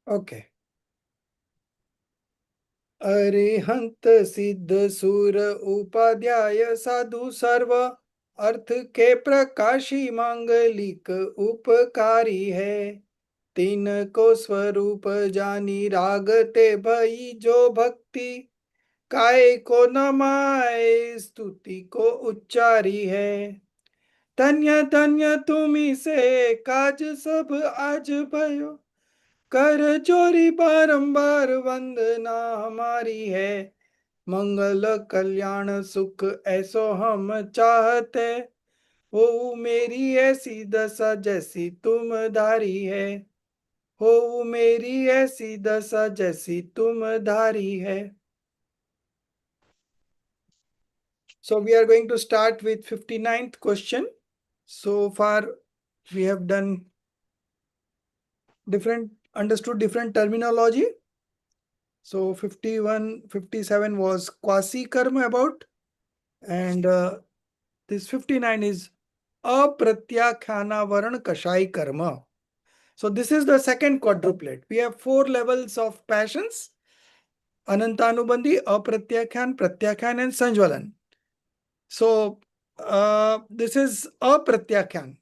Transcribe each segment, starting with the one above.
Okay. Arihant सिद्ध सुर उपाध्याय साधु सर्व अर्थ के प्रकाशी मांगलिक उपकारी है। तीन को स्वरूप जानी रागते भई जो भक्ति काय को नमाए स्तुति को उच्चारी है। धन्य धन्य तुम्ही से काज सब आज भयो कर चोरी बारंबार वंदना हमारी है। मंगल कल्याण सुख ऐसो हम चाहते हो मेरी ऐसी दशा जैसी तुम धारी है। हो मेरी ऐसी दशा जैसी तुम धारी है। So we are going to start with 59th question. So far we have done understood different terminology. So 51, 57 was quasi karma about, and this 59 is apratyakhana varan kashai karma. So this is the second quadruplet. We have 4 levels of passions: anantanubandhi, apratyakhan, pratyakhan, and sanjvalan. So this is apratyakhan,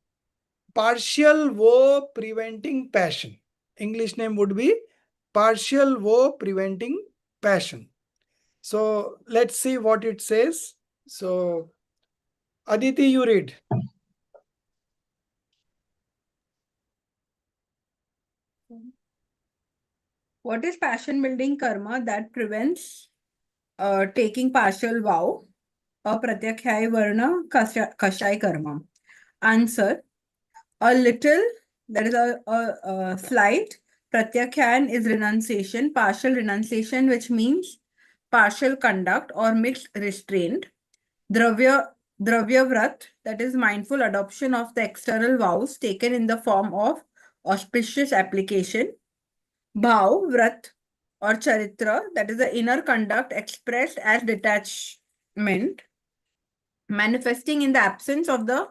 partial woe preventing passion. English name would be partial woe preventing passion. So let's see what it says. So Aditi, you read. What is passion building karma that prevents taking partial vow? Apratyakhai varna kashai karma. Answer: a little, that is a slight. Pratyakhan is renunciation, partial renunciation, which means partial conduct or mixed restraint. Dravya vrat, that is mindful adoption of the external vows taken in the form of auspicious application. Bhav vrat or charitra, that is the inner conduct expressed as detachment, manifesting in the absence of the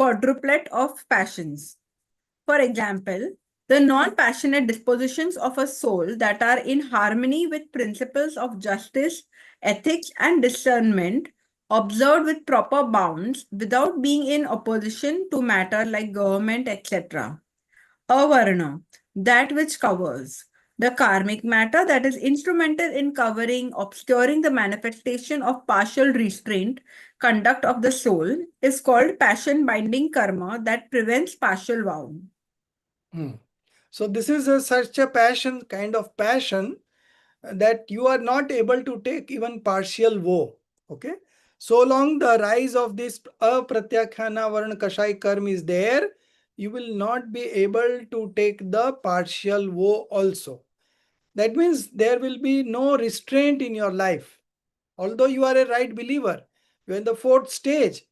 quadruplet of passions. For example, the non-passionate dispositions of a soul that are in harmony with principles of justice, ethics, and discernment, observed with proper bounds without being in opposition to matter like government, etc. Avarna, that which covers. The karmic matter that is instrumental in covering, obscuring the manifestation of partial restraint, conduct of the soul, is called passion binding karma that prevents partial vow. So this is such a passion, kind of passion, that you are not able to take even partial woe. Okay. So long the rise of this apratyakhana varna kashai karma is there, you will not be able to take the partial woe also. That means there will be no restraint in your life. Although you are a right believer, you are in the 4th stage.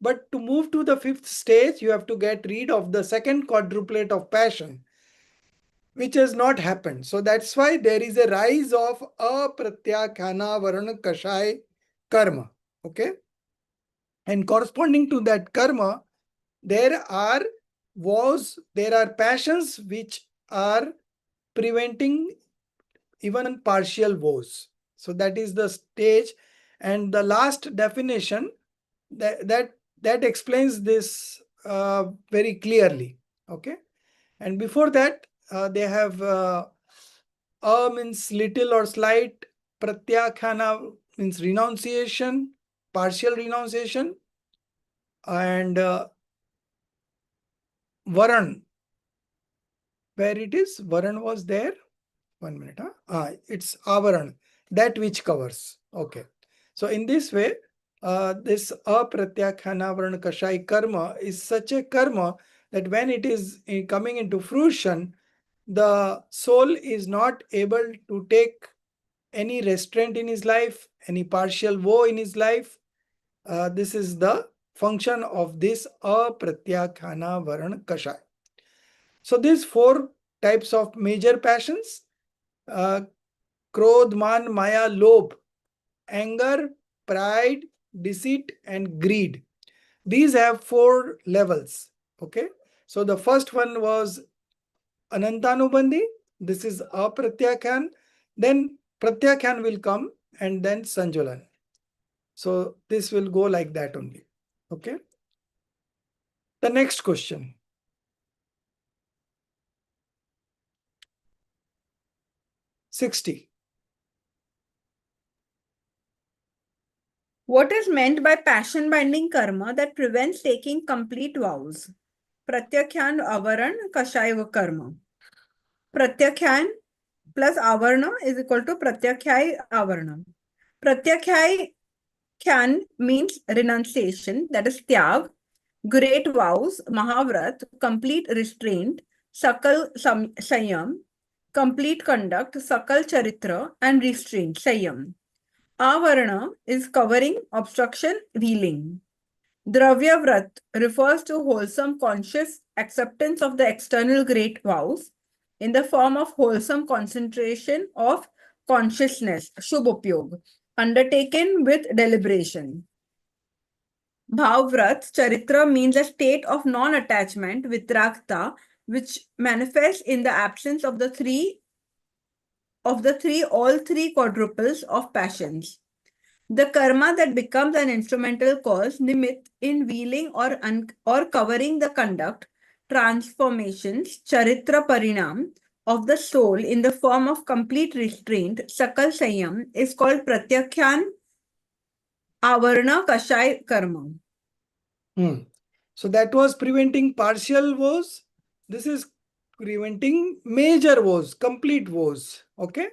But to move to the 5th stage, you have to get rid of the second quadruplet of passion, which has not happened. So that's why there is a rise of apratyakhana varana kashai karma. Okay. And corresponding to that karma, there are vows, there are passions which are preventing even partial vows. So that is the stage. And the last definition that explains this very clearly. Okay. And before that, they have means little or slight, pratyakhana means renunciation, partial renunciation, and varan, where it is, varan was there. 1 minute. It's avaran, that which covers. Okay. So in this way, this apratyakhana varan kashai karma is such a karma that when it is coming into fruition, the soul is not able to take any restraint in his life, any partial woe in his life. This is the function of this apratyakhana varan kashai. So these 4 types of major passions, krodh, man, maya, lobh, anger, pride, deceit, and greed. These have 4 levels. Okay. So the first one was anantanubandhi, This is apratyakhan. Then pratyakhan will come and then sanjvalan. So this will go like that only. Okay. The next question. '60. What is meant by passion binding karma that prevents taking complete vows? Pratyakhan avaran kashaya karma. Pratyakhan plus avarna is equal to pratyakhyai avarna. Pratyakhyai khan means renunciation, that is tyag, great vows, mahavrat, complete restraint, sakal sayam, complete conduct, sakal charitra, and restraint, sayam. Avarna is covering, obstruction, veiling. Dravya Vrat refers to wholesome conscious acceptance of the external great vows in the form of wholesome concentration of consciousness, Shubhopyog, undertaken with deliberation. Bhavvrat Charitra means a state of non-attachment, Vitrakta, which manifests in the absence of all three quadruples of passions. The karma that becomes an instrumental cause, nimit, in wheeling or covering the conduct, transformations, charitra parinam, of the soul in the form of complete restraint, sakal sayam, is called pratyakyan avarna kashay karma. So that was preventing partial woes. This is preventing major woes, complete woes. Okay.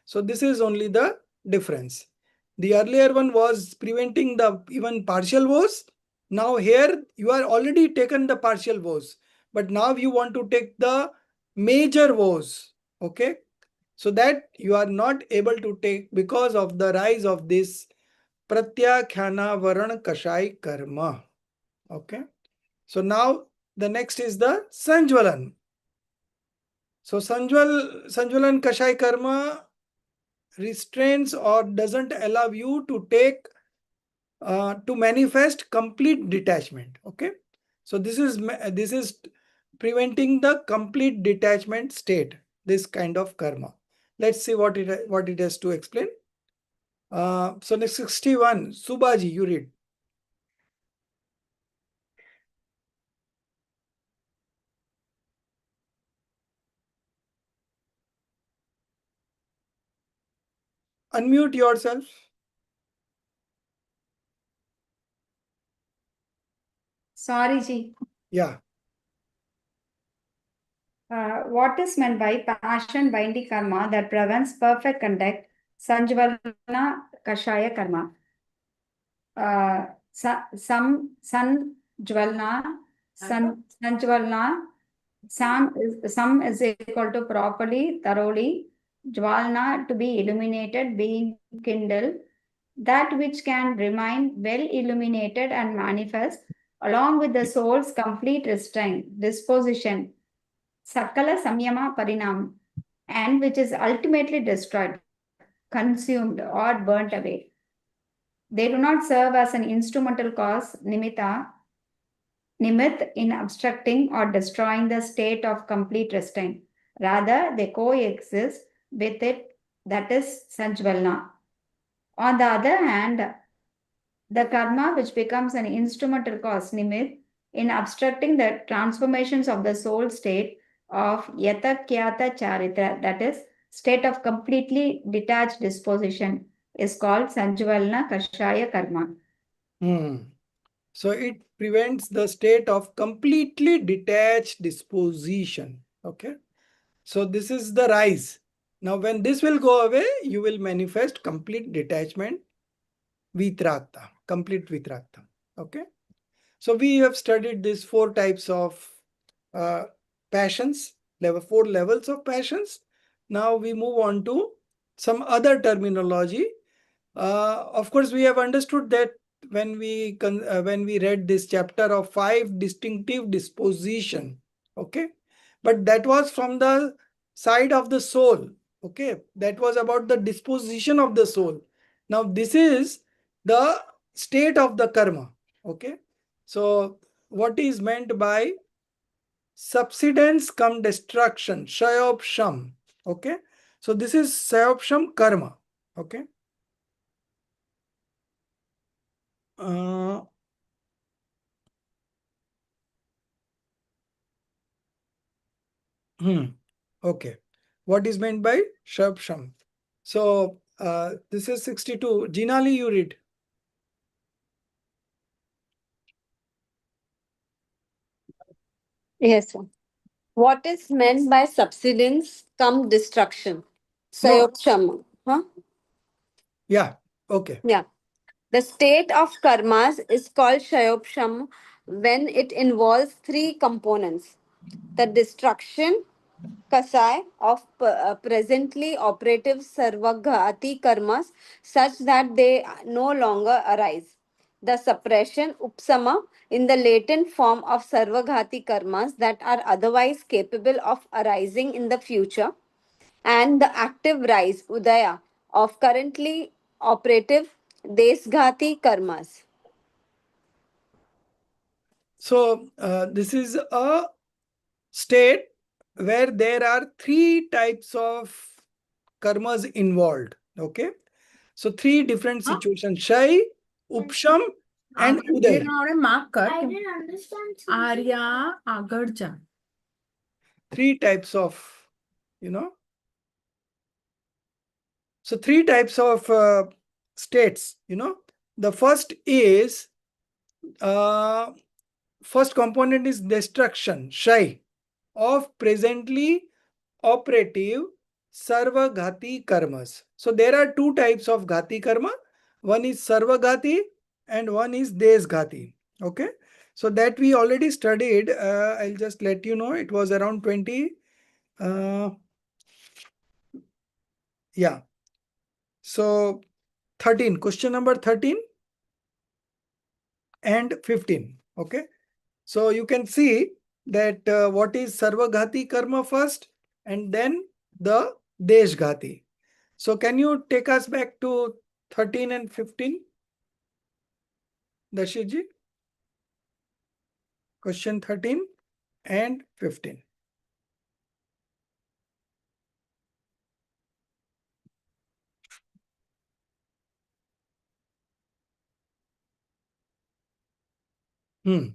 So this is only the difference. The earlier one was preventing the even partial woes. Now here you are already taken the partial woes, but now you want to take the major woes. Okay. So that you are not able to take because of the rise of this pratyakhyana varan kashai karma. Okay. So now the next is the sanjvalan. So sanjvalan kashai karma restrains or doesn't allow you to take to manifest complete detachment. Okay. So this is preventing the complete detachment state, this kind of karma. Let's see what it has to explain. So next 61, Subaji, you read. Unmute yourself. Sorry, Ji. Yeah. What is meant by passion binding karma that prevents perfect conduct? Sanjvalana Kashaya karma. Sanjvalana. Sam is equal to properly, thoroughly. Jvalna to be illuminated, being kindled. That which can remain well illuminated and manifest, along with the soul's complete restraint, disposition, Sakala Samyama Parinam, and which is ultimately destroyed, consumed, or burnt away. They do not serve as an instrumental cause, nimit, in obstructing or destroying the state of complete restraint. Rather, they coexist with it, that is Sanjvalna. On the other hand, the karma which becomes an instrumental cause, nimit, in obstructing the transformations of the soul state of yatakyata charitra, that is, state of completely detached disposition, is called Sanjvalana Kashaya karma. So it prevents the state of completely detached disposition. Okay. So this is the rise. Now when this will go away, you will manifest complete detachment, vitrakta, complete vitrakta. Okay. So we have studied these four types of passions, four levels of passions. Now we move on to some other terminology. Of course, we have understood that when we read this chapter of 5 distinctive disposition. Okay. But that was from the side of the soul. Okay. That was about the disposition of the soul. Now this is the state of the karma. Okay. So what is meant by subsidence cum destruction, shayop sham. Okay. So this is Sayopsham karma. Okay. Okay. What is meant by Sayopsham? So this is 62. Jinali, you read. Yes, sir. What is meant by subsidence come destruction? No. Sayopsham. Huh? Yeah. Okay. Yeah. The state of karmas is called Shayopsham when it involves three components: the destruction, kasai, of presently operative sarvaghati karmas such that they no longer arise; the suppression, upsama, in the latent form of sarvaghati karmas that are otherwise capable of arising in the future; and the active rise, udaya, of currently operative desghati karmas. So this is a state where there are three types of karmas involved. Okay. So three different situations: Shay, Upsham, and Uday. mark Arya Agarja. Three types of, you know. So three types of states, The first is, first component is destruction, Shay, of presently operative sarva ghati karmas. So there are two types of ghati karma. One is sarva ghati and one is des ghati. Okay. So that we already studied. I'll just let you know. It was around 20. Yeah. So 13. Question number 13 and 15. Okay. So you can see that what is sarva ghati karma first and then the desh ghati. So can you take us back to 13 and 15? Dashiji? Question 13 and 15. No,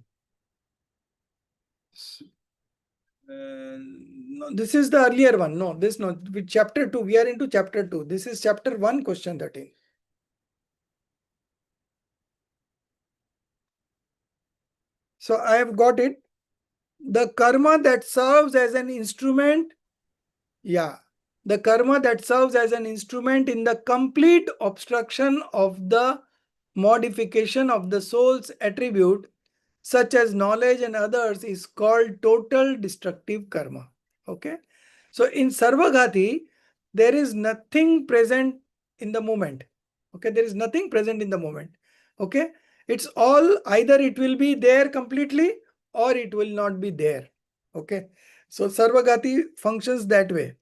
this is the earlier one. No, this no. With chapter 2, we are into chapter 2. This is chapter 1, question 13. So I have got it. The karma that serves as an instrument, the karma that serves as an instrument in the complete obstruction of the modification of the soul's attribute, such as knowledge and others, is called total destructive karma. Okay. So in Sarvaghati, there is nothing present in the moment. Okay. There is nothing present in the moment. Okay. It's all either it will be there completely or it will not be there. Okay. So Sarvaghati functions that way.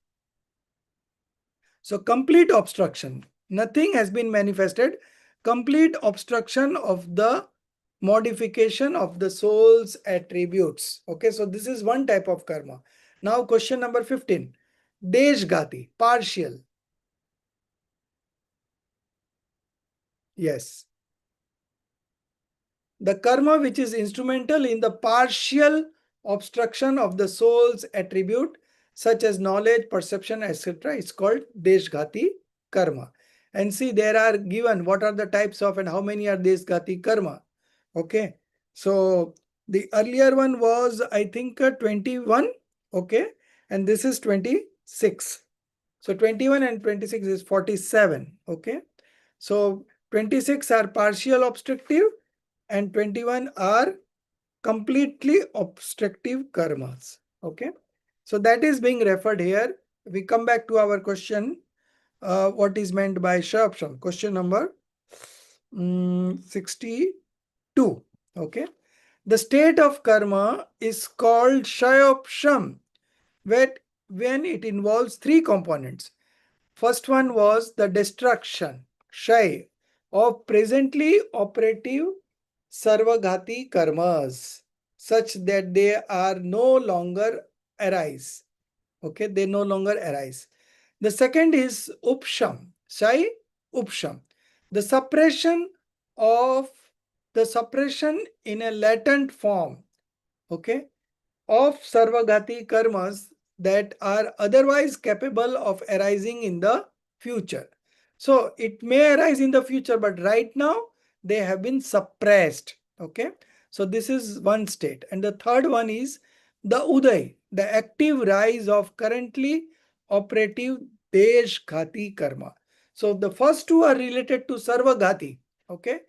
So complete obstruction. Nothing has been manifested. Complete obstruction of the modification of the soul's attributes. Okay, so this is one type of karma. Now question number 15. Deshghati, partial. Yes. The karma which is instrumental in the partial obstruction of the soul's attribute, such as knowledge, perception, etc., is called Deshghati karma. And see, there are given what are the types of and how many are Deshghati karma. Okay. So the earlier one was, I think, 21. Okay. And this is 26. So 21 and 26 is 47. Okay. So 26 are partial obstructive and 21 are completely obstructive karmas. Okay. So that is being referred here. We come back to our question. What is meant by Shapsham? Question number 62. Okay. The state of karma is called Shayopsham when it involves three components. First one was the destruction, Shay, of presently operative Sarvaghati karmas, such that they are no longer arise. Okay, they no longer arise. The second is upsham, Sai upsham. The suppression in a latent form, okay, of sarvagati karmas that are otherwise capable of arising in the future. So it may arise in the future, but right now they have been suppressed. Okay. So this is one state. And the third one is the uday, the active rise of currently operative deshghati karma. So the first two are related to sarvagati. Okay.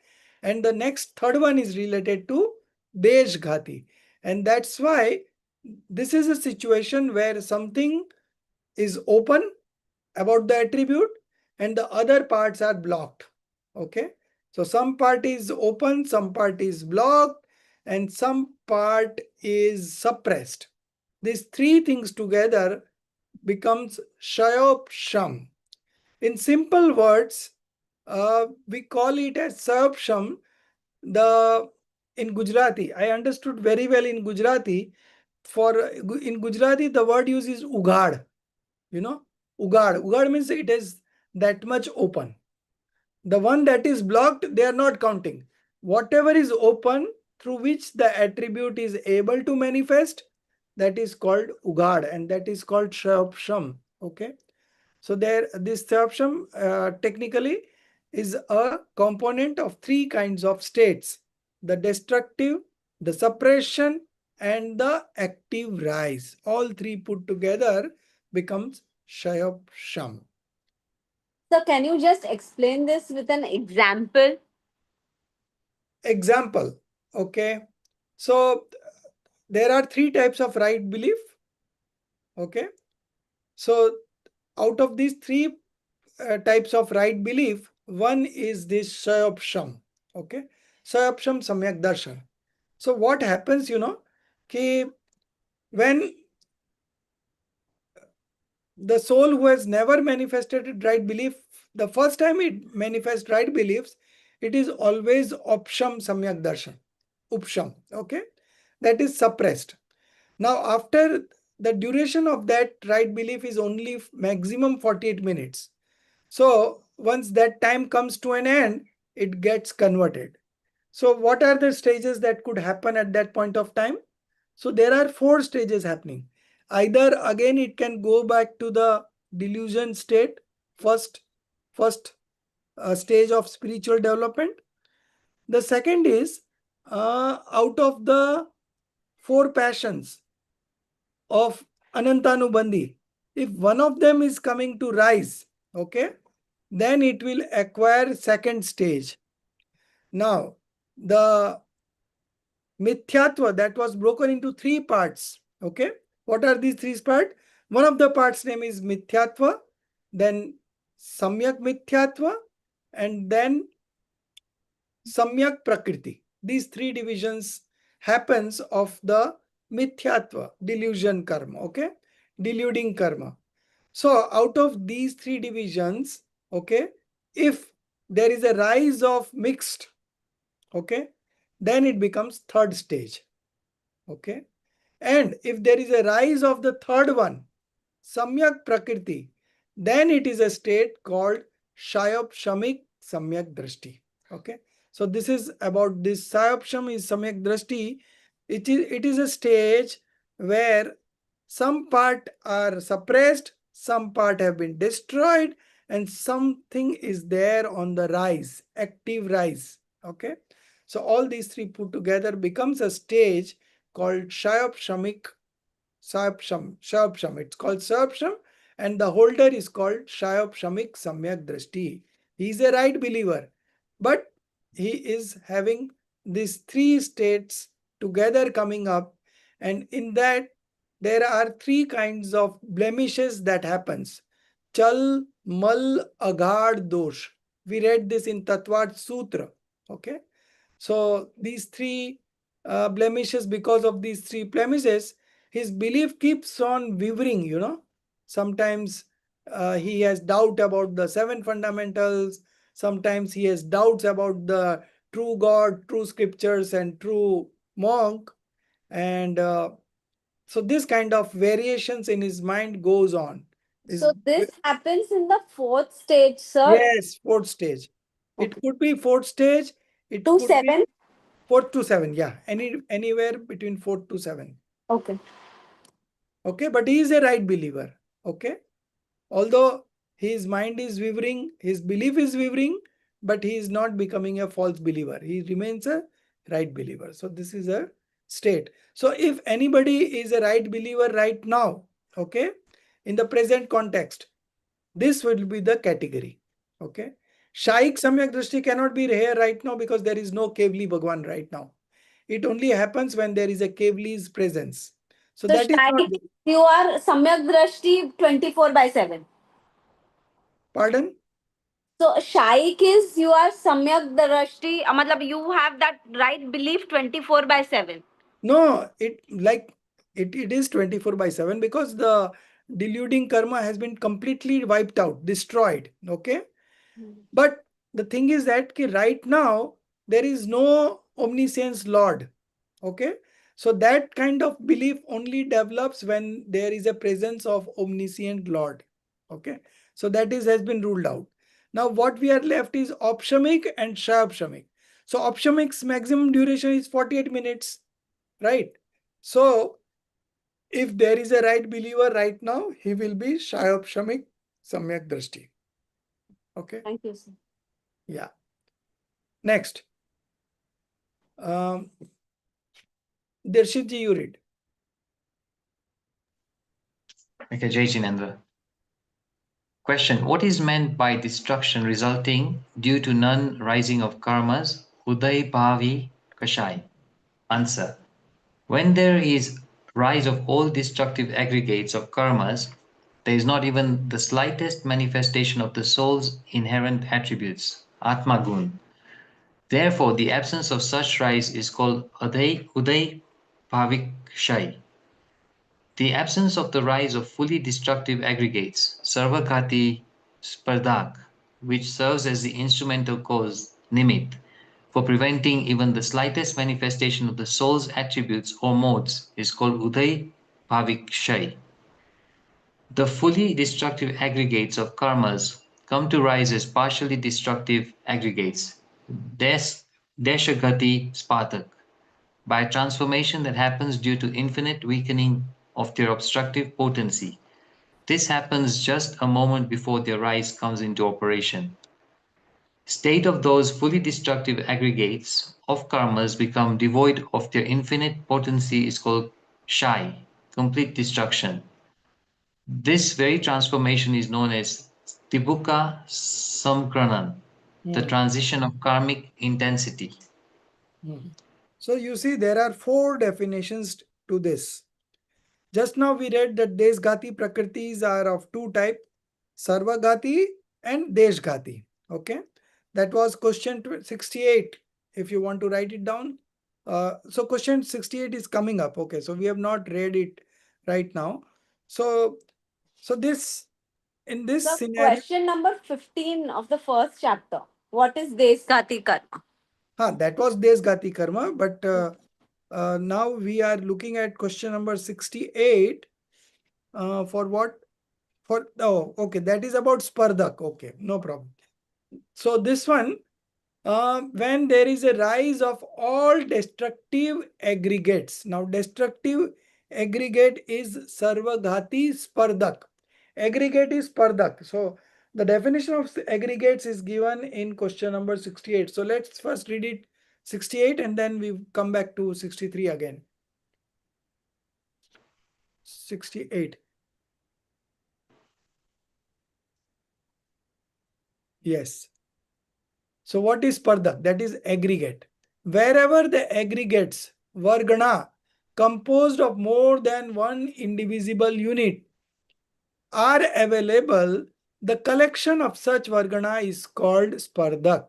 And the next third one is related to deshghati. And that's why this is a situation where something is open about the attribute and the other parts are blocked. Okay. So some part is open, some part is blocked, and some part is suppressed. These three things together becomes shayopsham. In simple words, we call it as sayopsham. In Gujarati, I understood very well in Gujarati. In Gujarati, the word used is ugad. Ugad. Ugad means it is that much open. The one that is blocked, they are not counting. Whatever is open through which the attribute is able to manifest, that is called ugad, and that is called sham. Okay. So this Theopsum technically is a component of three kinds of states: the destructive, the suppression, and the active rise. All three put together becomes Shayopsham. So can you just explain this with an example? Example. Okay. So there are three types of right belief. Okay. So out of these three types of right belief, one is this Sayopsham. Okay. Sayopsham Samyak Darshan. So what happens, when the soul who has never manifested right belief, the first time it manifests right beliefs, it is always Opsham Samyak Darshan. Upsham. Okay. That is suppressed. Now, after the duration of that right belief is only maximum 48 minutes. So once that time comes to an end, it gets converted. So what are the stages that could happen at that point of time? So there are four stages happening. Either again it can go back to the delusion state, first stage of spiritual development. The second is out of the four passions of Anantanubandhi, if one of them is coming to rise, okay, then it will acquire second stage. Now, the mithyatva that was broken into three parts, okay, what are these three parts? One of the parts name is mithyatva, then samyak mithyatva, and then samyak prakriti. These three divisions happens of the mithyatva, delusion karma, okay, deluding karma. So out of these three divisions, okay, if there is a rise of mixed, okay, then it becomes third stage, okay. And if there is a rise of the third one, samyak prakriti, then it is a state called shayopshamik samyak drashti, okay. So this is about this sayopsham is samyak drashti. It is a stage where some part are suppressed, some part have been destroyed, and something is there on the rise, active rise. Okay. So all these three put together becomes a stage called Shayopsham. It's called Shayopsham, and the holder is called Shayopshamik Samyak Drashti. He is a right believer, but he is having these three states together coming up, and in that there are three kinds of blemishes that happens. Chal, Mal, Agad, Dosh. We read this in Tatvat Sutra. Okay. So these three blemishes, because of these three blemishes, his belief keeps on wavering. Sometimes he has doubt about the seven fundamentals. Sometimes he has doubts about the true God, true scriptures, and true monk. And so this kind of variations in his mind goes on. So this happens in the fourth stage, sir. Yes, fourth stage. It Okay. could be fourth stage. It To could be 7. fourth to 7. Yeah, anywhere between 4 to 7. Okay. Okay, but he is a right believer. Okay, although his mind is wavering, his belief is wavering, but he is not becoming a false believer. He remains a right believer. So this is a state. So if anybody is a right believer right now, okay, in the present context, this will be the category. Okay. Shaik Samyak Drishti cannot be here right now because there is no Kevli Bhagwan right now. It only happens when there is a Kevli's presence. So So that is not. Shaik, you are Samyak Drashti 24/7. Pardon? So Shaik is you are Samyak Drashti, matlab you have that right belief 24/7. No, it is 24/7 because the deluding karma has been completely wiped out, destroyed. Okay. But the thing is that right now there is no omniscience Lord. Okay. So that kind of belief only develops when there is a presence of omniscient Lord. Okay. So that is has been ruled out. Now what we are left is opshamic and shayopshamic. So opshamic's maximum duration is 48 minutes. Right. So if there is a right believer right now, he will be shayopshamik samyak drashti. Okay. Thank you, sir. Yeah. Next. Darshit ji, you read. Okay, Jai Jinendra. Question: what is meant by destruction resulting due to non-rising of karmas, Uday Bhavi Kashai? Answer: when there is rise of all destructive aggregates of karmas, there is not even the slightest manifestation of the soul's inherent attributes, Atma Gun. Therefore, the absence of such rise is called Uday Bhavik Shai. The absence of the rise of fully destructive aggregates, Sarvagati Spardak, which serves as the instrumental cause, Nimit, for preventing even the slightest manifestation of the soul's attributes or modes, is called Uday Bhavik Shai. The fully destructive aggregates of karmas come to rise as partially destructive aggregates, Deshagati Spartak, by a transformation that happens due to infinite weakening of their obstructive potency. This happens just a moment before their rise comes into operation. State of those fully destructive aggregates of karmas become devoid of their infinite potency is called Shai, complete destruction. This very transformation is known as Tibuka Samkranan, the transition of karmic intensity. So you see, there are 4 definitions to this. Just now we read that Desgati Prakritis are of 2 types, Sarvagati and Deshgati. Okay. That was question 68. If you want to write it down. So question 68 is coming up. Okay. So we have not read it right now. So this, in this So scenario. question number 15 of the first chapter. What is Desgati Karma? That was Desgati Karma, but now we are looking at question number 68. For what? Okay, that is about Spardak. Okay, no problem. So this one, when there is a rise of all destructive aggregates. Now, destructive aggregate is Sarvagati Spardak. Aggregate is Spardak. So, the definition of aggregates is given in question number 68. So, let's first read it 68 and then we come back to 63 again. 68. Yes. So what is Spardak? That is aggregate. Wherever the aggregates, Vargana, composed of more than one indivisible unit, are available, the collection of such Vargana is called Spardak.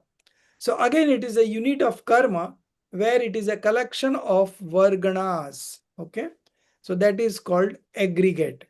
So again, it is a unit of karma where it is a collection of Varganas. Okay. So that is called aggregate.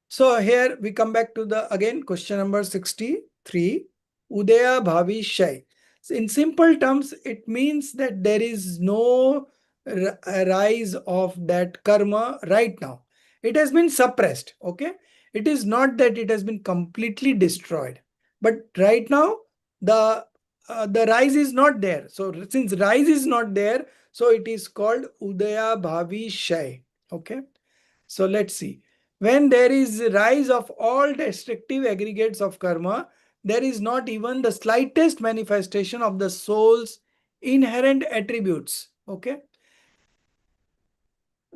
So here we come back to the again question number 63. Udaya Bhavi Shai. So in simple terms, it means that there is no rise of that karma right now. It has been suppressed. Okay, it is not that it has been completely destroyed, but right now the rise is not there. So since rise is not there, so it is called Udaya Bhavi Shay. Okay, so let's see. When there is rise of all destructive aggregates of karma, there is not even the slightest manifestation of the soul's inherent attributes. Okay,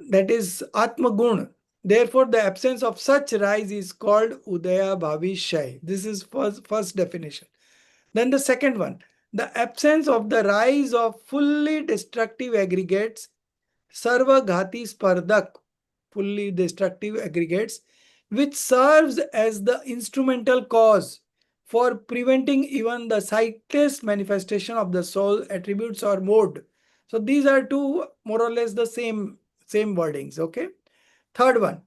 that is Atma Gun. Therefore, the absence of such rise is called Udaya Bhavi Shay. This is first definition. Then the second one, the absence of the rise of fully destructive aggregates, Sarva Ghati Spardak, fully destructive aggregates, which serves as the instrumental cause for preventing even the slightest manifestation of the soul attributes or mode. So these are two more or less the same wordings. Okay. Third one,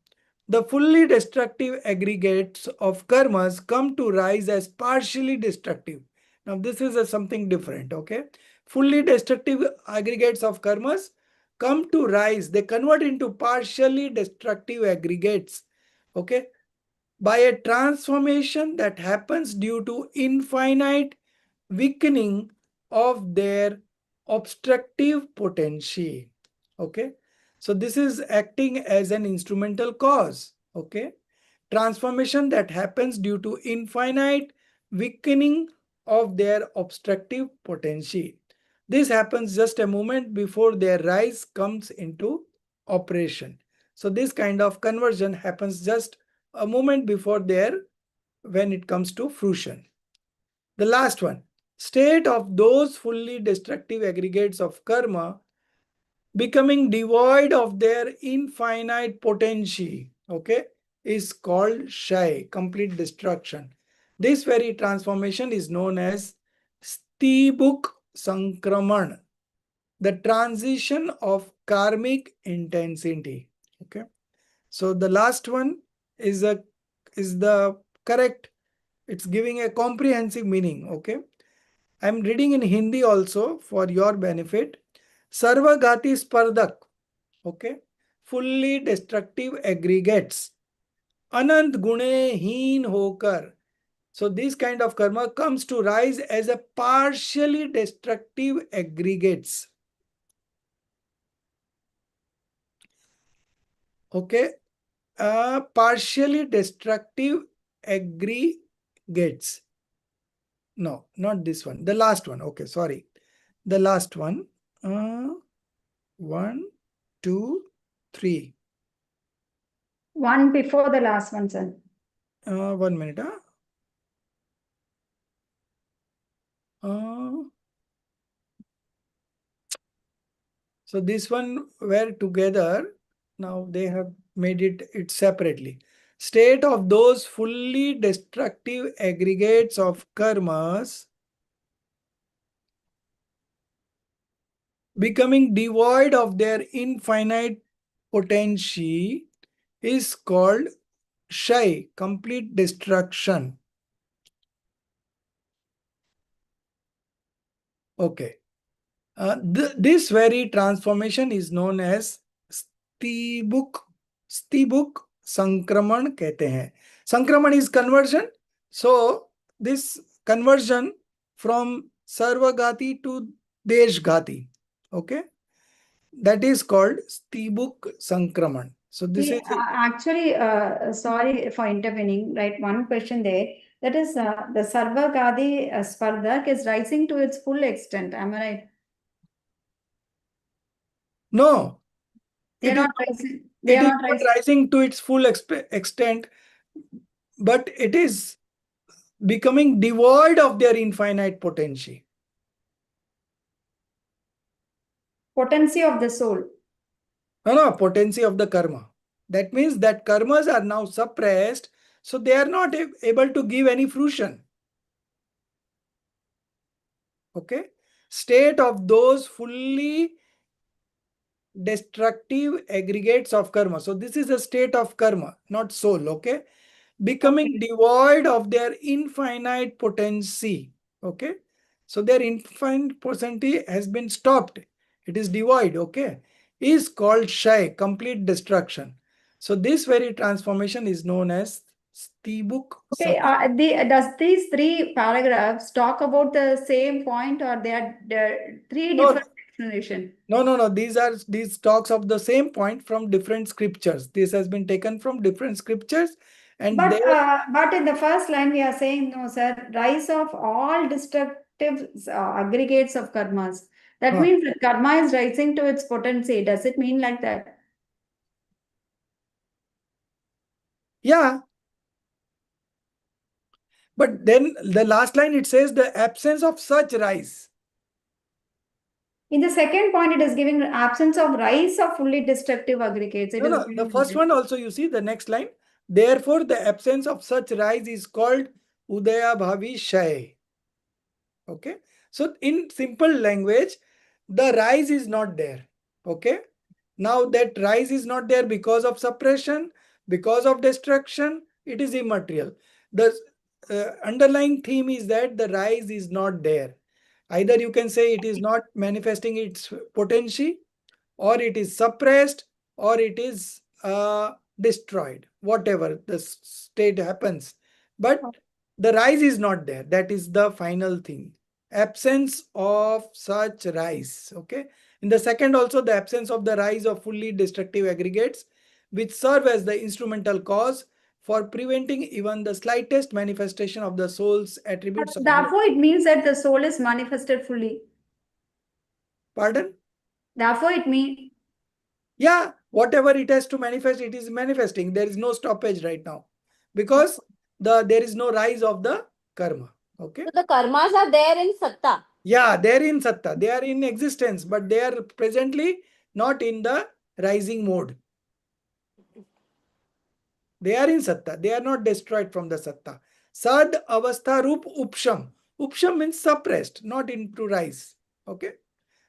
the fully destructive aggregates of karmas come to rise as partially destructive. Now this is something different. Okay. Fully destructive aggregates of karmas come to rise, they convert into partially destructive aggregates. Okay, by a transformation that happens due to infinite weakening of their obstructive potential. Okay, so this is acting as an instrumental cause. Okay, transformation that happens due to infinite weakening of their obstructive potential. This happens just a moment before their rise comes into operation. So this kind of conversion happens just a moment before their when it comes to fruition. The last one, state of those fully destructive aggregates of karma becoming devoid of their infinite potential, okay, is called Shai, complete destruction. This very transformation is known as Stibuk Sankraman, the transition of karmic intensity. Okay, so the last one is the correct. It's giving a comprehensive meaning. Okay, I'm reading in Hindi also for your benefit. Sarvagati Spardak. Okay, fully destructive aggregates. Anant gune heen hokar. So this kind of karma comes to rise as a partially destructive aggregates. Okay, partially destructive aggregates. No, not this one. The last one. Okay, sorry. The last one. 1, 2, 3. One before the last one, sir. 1 minute. So this one were together. Now they have made it separately. State of those fully destructive aggregates of karmas becoming devoid of their infinite potency is called Shai, complete destruction. Okay. This very transformation is known as Stibuk Sankraman कहते हैं. Sankraman is conversion. So this conversion from Sarvagati to Deshgati. Okay. That is called Stibuk Sankraman. So this is actually, sorry for intervening, right? One question there. That is, the Sarvagadi Spardak is rising to its full extent. Am I right? no. They are It not is rising. They are not rising. rising to its full extent, but it is becoming devoid of their infinite potential. Potency of the soul. No, potency of the karma. That means that karmas are now suppressed, so they are not able to give any fruition. Okay, state of those fully destructive aggregates of karma. So this is a state of karma, not soul. Okay, becoming devoid of their infinite potency. Okay, so their infinite potency has been stopped. It is devoid. Okay, is called Shai, complete destruction. So this very transformation is known as Stibuk. Okay, does these three paragraphs talk about the same point, or they are three No, different explanations? no. These talks of the same point from different scriptures. This has been taken from different scriptures, and But in the first line we are saying, no, sir, rise of all destructive aggregates of karmas. That means that karma is rising to its potency. Does it mean like that? yeah. But then the last line it says the absence of such rise. In the second point, it is giving absence of rise of fully destructive aggregates. It is No. The first one also, you see the next line. Therefore, the absence of such rise is called Udaya Bhavi Shay. Okay. So in simple language, the rise is not there. Okay. Now that rise is not there because of suppression, because of destruction, it is immaterial. The underlying theme is that the rise is not there. Either you can say it is not manifesting its potency, or it is suppressed, or it is destroyed, whatever the state happens. But the rise is not there. That is the final thing. Absence of such rise. Okay. In the second also, the absence of the rise of fully destructive aggregates, which serve as the instrumental cause for preventing even the slightest manifestation of the soul's attributes. Therefore, it means that the soul is manifested fully. Pardon? Therefore, it means. Yeah, whatever it has to manifest, it is manifesting. There is no stoppage right now because there is no rise of the karma. Okay. So the karmas are there in Satta. Yeah, they are in Satta. They are in existence, but they are presently not in the rising mode. They are in Satta. They are not destroyed from the Satta. Sad avastha rup upsham. Upsham means suppressed, not into rise. Okay.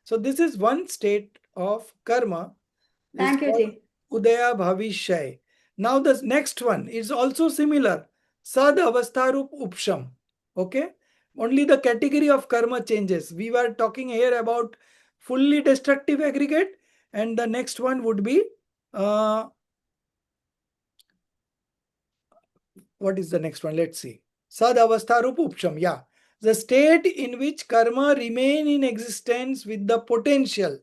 So this is one state of karma. Thank you, Ji. Udaya Bhavishay. Now the next one is also similar. Sad avastharup upsham. Okay. Only the category of karma changes. We were talking here about fully destructive aggregate, and the next one would be what is the next one? Let's see. Sad avastharup upsham. Yeah. The state in which karma remain in existence with the potential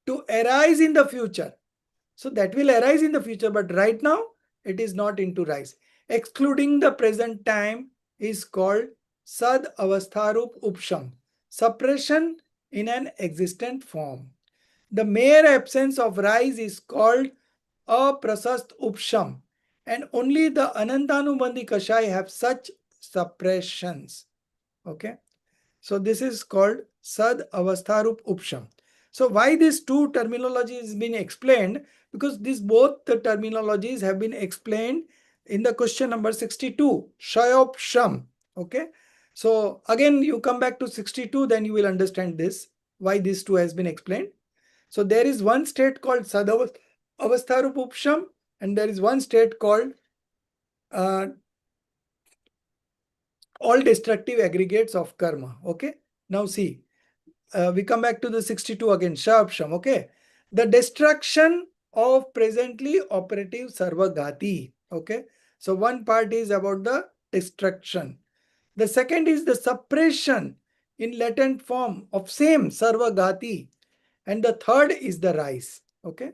to arise in the future. So that will arise in the future, but right now it is not into rise. Excluding the present time is called sad avastharup upsham, suppression in an existent form. The mere absence of rise is called aprasast upsham, and only the anantanubandhi kashai have such suppressions. Okay. So this is called sad avastharup upsham. So why these two terminologies is been explained? Because these both the terminologies have been explained in the question number 62, shayop sham. Okay. So again, you come back to 62, then you will understand this, why these two has been explained. So there is one state called sad avastharup upsham, and there is one state called all destructive aggregates of karma. Okay. Now see, we come back to the 62 again, Shapsham. Okay. The destruction of presently operative sarvagati. Okay. So one part is about the destruction. The second is the suppression in latent form of same sarvagati. And the third is the rise. Okay.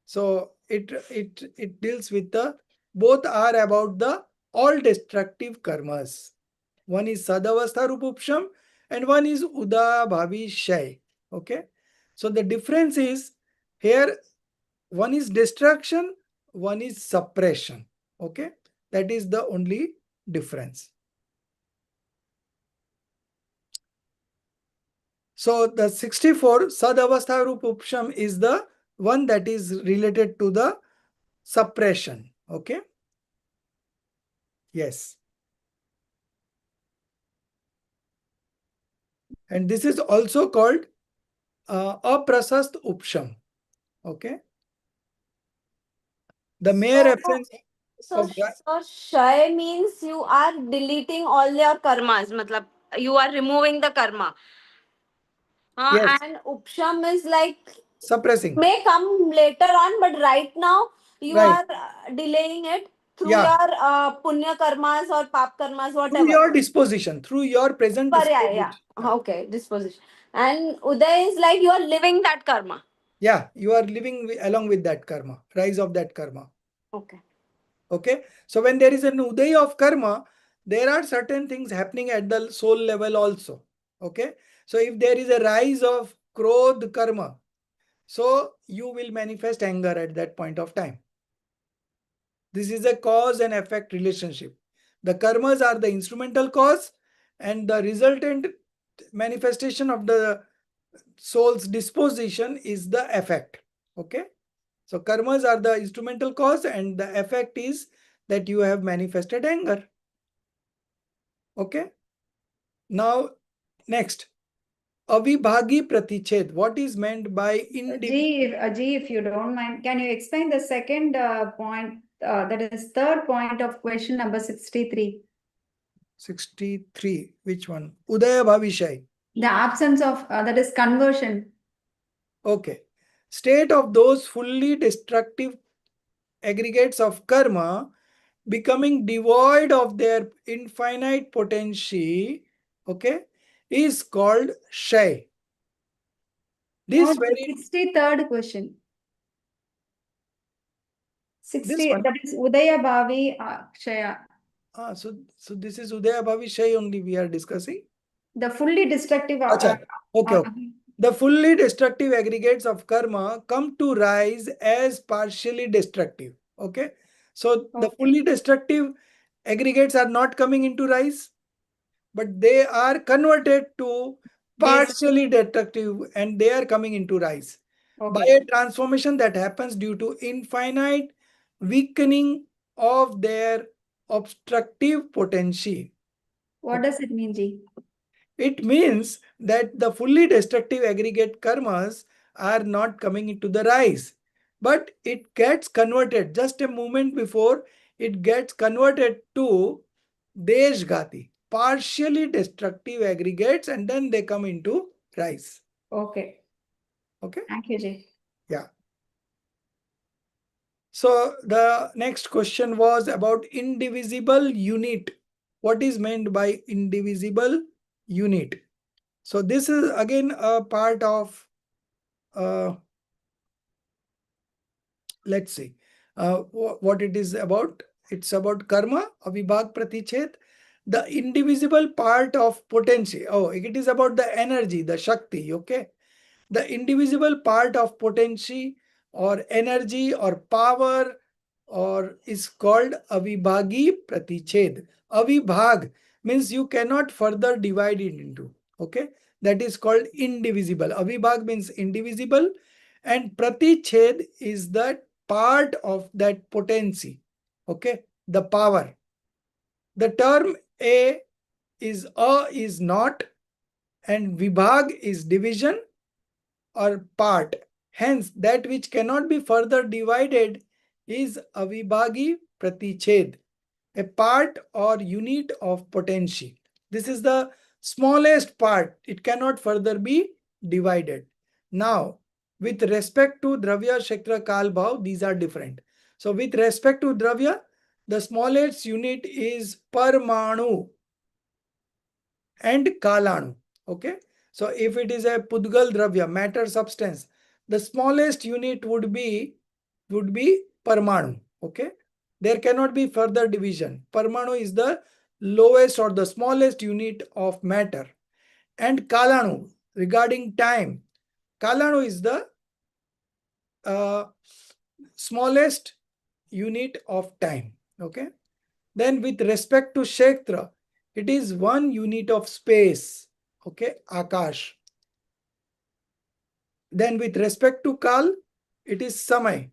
So it deals with the, both are about the all destructive karmas. One is sadavastha rupupsham and one is uda bhavi shay. Okay. So the difference is here, one is destruction, one is suppression. Okay. That is the only difference. So the 64 sadavastha rupupsham is the one that is related to the suppression. Okay. Yes. And this is also called aprasast upsham. Okay. The mere absence So shay means you are deleting all your karmas. Matlab, you are removing the karma. yes, And upsham is like suppressing. may come later on, but right now you Right. are delaying it through Yeah. your punya karmas or pap karmas, Through whatever. your disposition, through your present Paryaya, disposition. yeah. Okay, disposition. And Uday is like you are living that karma. Yeah, you are living along with that karma, rise of that karma. Okay. Okay. So when there is an uday of karma, there are certain things happening at the soul level also. Okay. So if there is a rise of krodh karma, so you will manifest anger at that point of time. This is a cause and effect relationship. The karmas are the instrumental cause, and the resultant manifestation of the soul's disposition is the effect. Okay. So karmas are the instrumental cause, and the effect is that you have manifested anger. Okay. Now, next, avibhagi pratiched. What is meant by Ji, if you don't mind, can you explain the second point, that is third point of question number 63? 63? Which one? Udaya bhavishai. The absence of, that is conversion. Okay. State of those fully destructive aggregates of karma becoming devoid of their infinite potential, okay, is called shay. No, This the very 63rd question. 60, this one. that is Udaya Bhavi Akshaya. So this is Udaya Bhavishay only we are discussing. The fully destructive. Okay. The fully destructive aggregates of karma come to rise as partially destructive. Okay. So the fully destructive aggregates are not coming into rise, but they are converted to partially destructive, and they are coming into rise by a transformation that happens due to infinite weakening of their obstructive potential. What does it mean, Ji? It means that the fully destructive aggregate karmas are not coming into the rise, but it gets converted just a moment before. It gets converted to deshgati, partially destructive aggregates, and then they come into rise. Okay. Okay. Thank you, Ji. Yeah. So the next question was about indivisible unit. What is meant by indivisible unit? So this is again a part of, let's see, what it is about. It's about karma, avibhag pratichet, the indivisible part of potential. Oh, it is about the energy, the shakti. Okay. The indivisible part of potential or energy or power or is called avibhagi pratiched. Avibhag means you cannot further divide it into. Okay. That is called indivisible. Avibhag means indivisible, and pratiched is that part of that potency. Okay. The power. The term a is not, and vibhag is division or part. Hence, that which cannot be further divided is avibhagi pratiched, a part or unit of potential. This is the smallest part. It cannot further be divided. Now, with respect to dravya, kshetra, kal, bhav, these are different. So, with respect to dravya, the smallest unit is parmanu and kalanu. Okay. So if it is a pudgal dravya, matter substance, the smallest unit would be parmanu. Okay. There cannot be further division. Parmanu is the lowest or the smallest unit of matter. And kalanu, regarding time, kalanu is the smallest unit of time. Okay. Then with respect to kshetra, it is one unit of space. Okay, akash. Then with respect to kal, it is samay.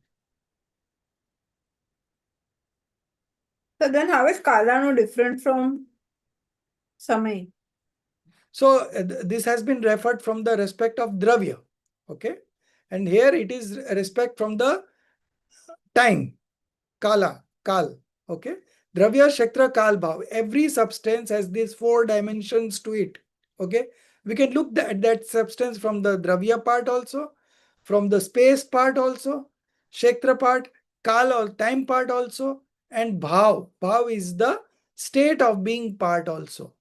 So then how is Kalanu different from Samay? So this has been referred from the respect of dravya. Okay. And here it is respect from the time. Kala, kal. Okay. Dravya, kshetra, kal, bhav. Every substance has these 4 dimensions to it. Okay. We can look at that substance from the dravya part also, from the space part also, kshetra part, Kal or time part also, and Bhav. Bhav is the state of being part also.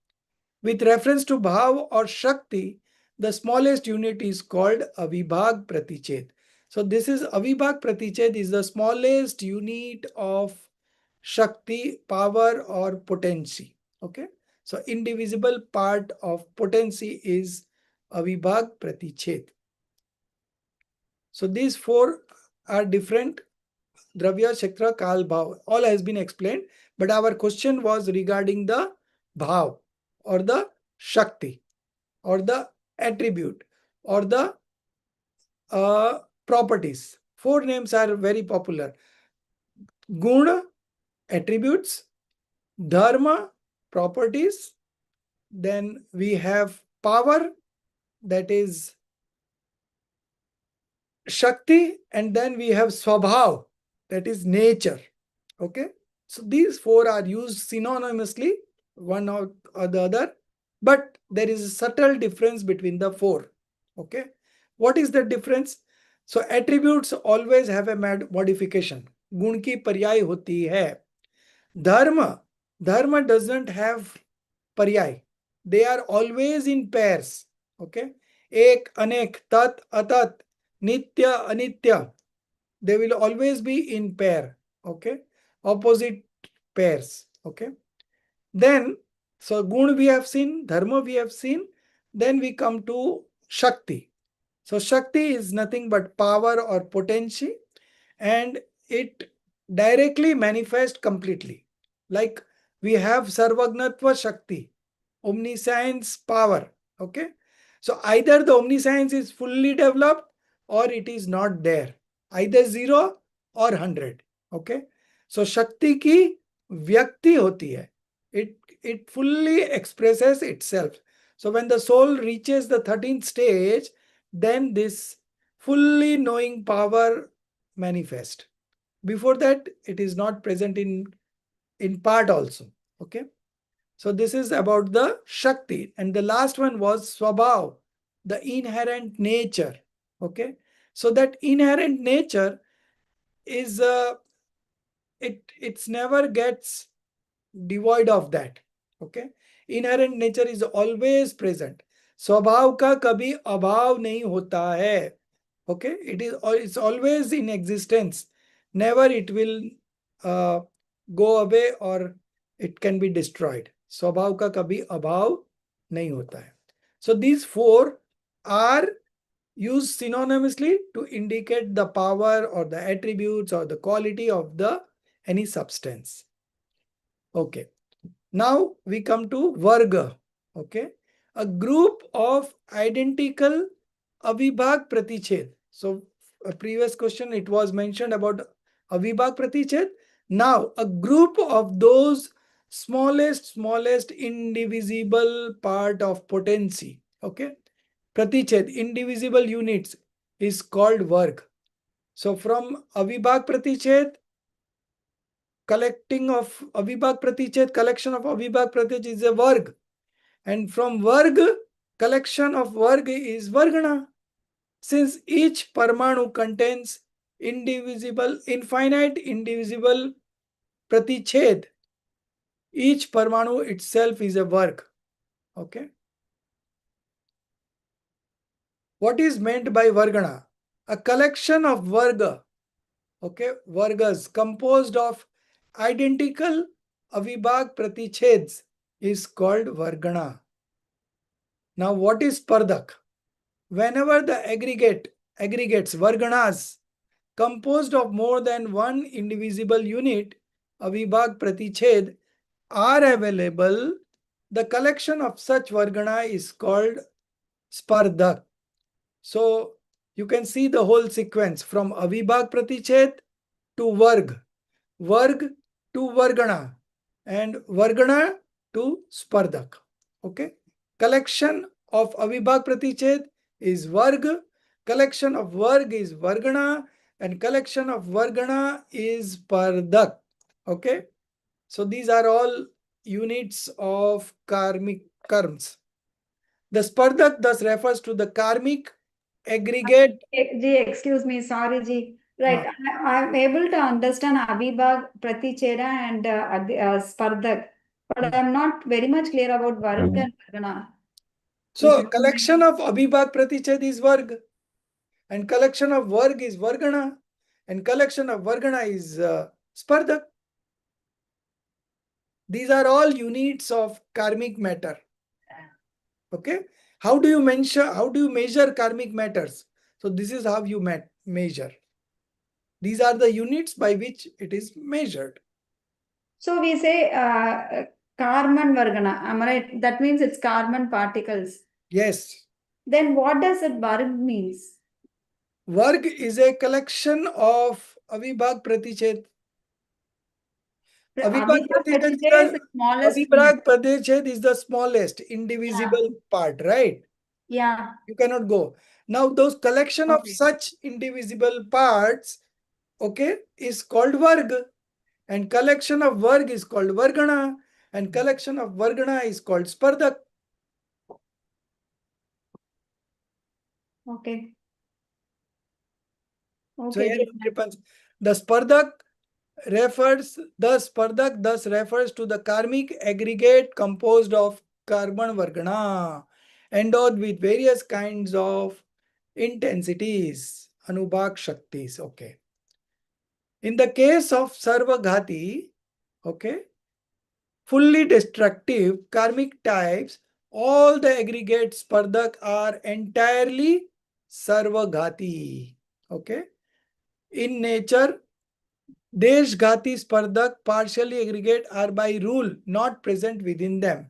With reference to Bhav or Shakti, the smallest unit is called Avibhag Pratiched. So this is Avibhag Pratiched is the smallest unit of Shakti, power or potency. Okay. So indivisible part of potency is Avibhag Pratiched. So these four are different: Dravya, Shaktra, Kal, Bhav. All has been explained, but our question was regarding the Bhav or the Shakti or the attribute or the properties. Four names are very popular: Guna, attributes; Dharma, properties; then we have power, that is Shakti; and then we have Swabhav, that is nature. Okay, so these four are used synonymously, one or the other, but there is a subtle difference between the four. Okay, what is the difference? So attributes always have a modification. गुण की पर्याय होती है. Dharma doesn't have पर्याय. They are always in pairs. Okay, ek, anek, tat, atat, nitya, anitya, they will always be in pair. Okay, opposite pairs. Okay, then so gun we have seen, dharma we have seen, then we come to Shakti. So Shakti is nothing but power or potency, and it directly manifests completely. Like we have Sarvagnatva Shakti, omniscience power. Okay, so either the omniscience is fully developed or it is not there, either 0 or 100. Okay, so Shakti ki vyakti hoti hai, it fully expresses itself. So when the soul reaches the 13th stage, then this fully knowing power manifest. Before that, it is not present in part also. Okay, so this is about the Shakti. And the last one was Swabhav, the inherent nature. Okay, so that inherent nature is it's never gets devoid of that. Okay, inherent nature is always present. स्वभाव का कभी अभाव नहीं होता है. Okay, it's always in existence. Never it will go away or it can be destroyed. स्वभाव का कभी अभाव नहीं होता है. So these four are used synonymously to indicate the power or the attributes or the quality of the any substance. Okay, now we come to Varga. Okay, a group of identical Avibhag Pratiched. So a previous question it was mentioned about Avibhag Pratiched. Now a group of those smallest indivisible part of potency. Okay, Pratiched, indivisible units, is called Varg. So from Avibhag Pratiched, collection of Avibhag Pratiched is a Varg. And from Varg, collection of Varg is Vargana. Since each Parmanu contains infinite indivisible Pratiched, each Parmanu itself is a Varg. Okay. What is meant by Vargana? A collection of Varga. Okay, Vargas composed of identical Avibhag Praticheds is called Vargana. Now what is Pardak? Whenever the aggregates Varganas composed of more than one indivisible unit, Avibhag Pratiched, are available, the collection of such Vargana is called Spardak. So you can see the whole sequence from Avibhag Pratiched to Varg, Varg to Vargana, and Vargana to Spardak. Okay, collection of Avibhag Pratiched is Varg, collection of Varg is Vargana, and collection of Vargana is Spardak. Okay, so these are all units of karmic karms. The Spardak thus refers to the karmic aggregate. Ji, excuse me, sorry, Ji. Right. I'm able to understand Avibhag, Pratichera and Spardak, but I'm not very much clear about Varg and Vargana. So collection of Abhibhag Pratiched is Varg, and collection of Varg is Vargana, and collection of Vargana is Spardak. These are all units of karmic matter. Okay. How do you measure karmic matters? So this is how you measure. These are the units by which it is measured. So we say Karman Vargana. Am I right? That means it's Karman particles. Yes. Then what does it Varg means? Varg is a collection of Avibhag Pratiched. Avibhag Pratiched is the smallest. Avibhag Pratiched is the smallest indivisible part, right? Yeah. You cannot go. Now those collection of such indivisible parts, okay, is called Varg. And collection of Varg is called Vargana. And collection of Vargana is called Spardak. Okay. So here it depends. The Spardak thus refers to the karmic aggregate composed of carbon Vargana, endowed with various kinds of intensities, Anubhag Shaktis. Okay. In the case of Sarvaghati, okay, fully destructive karmic types, all the aggregate Spardak are entirely Sarvaghati. Okay. In nature, Deshghati Spardak partially aggregate are by rule not present within them.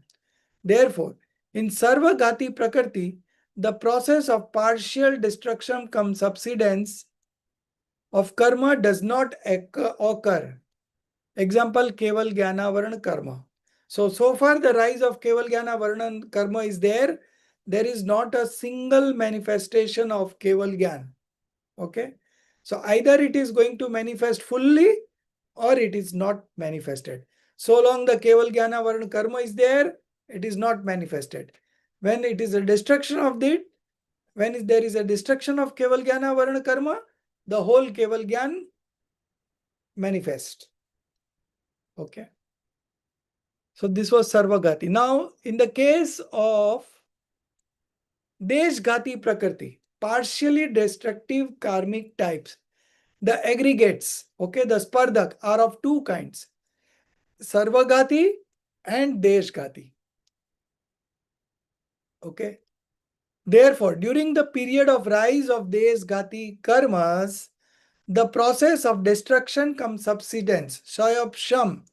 Therefore, in Sarvaghati Prakriti, the process of partial destruction cum subsidence of karma does not occur. Example, Keval Jnana Varna Karma. So far the rise of Keval Jnana Varna Karma is there. There is not a single manifestation of Keval Jnana. Okay. So either it is going to manifest fully or it is not manifested. So long the Keval Jnana Varna Karma is there, it is not manifested. When it is a destruction of it, when there is a destruction of Keval Jnana Varna Karma, the whole Keval Jnana manifests. Okay. So this was Sarvagati. Now, in the case of Deshghati Prakriti, partially destructive karmic types, the aggregates, okay, the Spardak are of two kinds, Sarvagati and Deshghati. Okay. Therefore, during the period of rise of Deshghati karmas, the process of destruction cum subsidence, Shayopsham,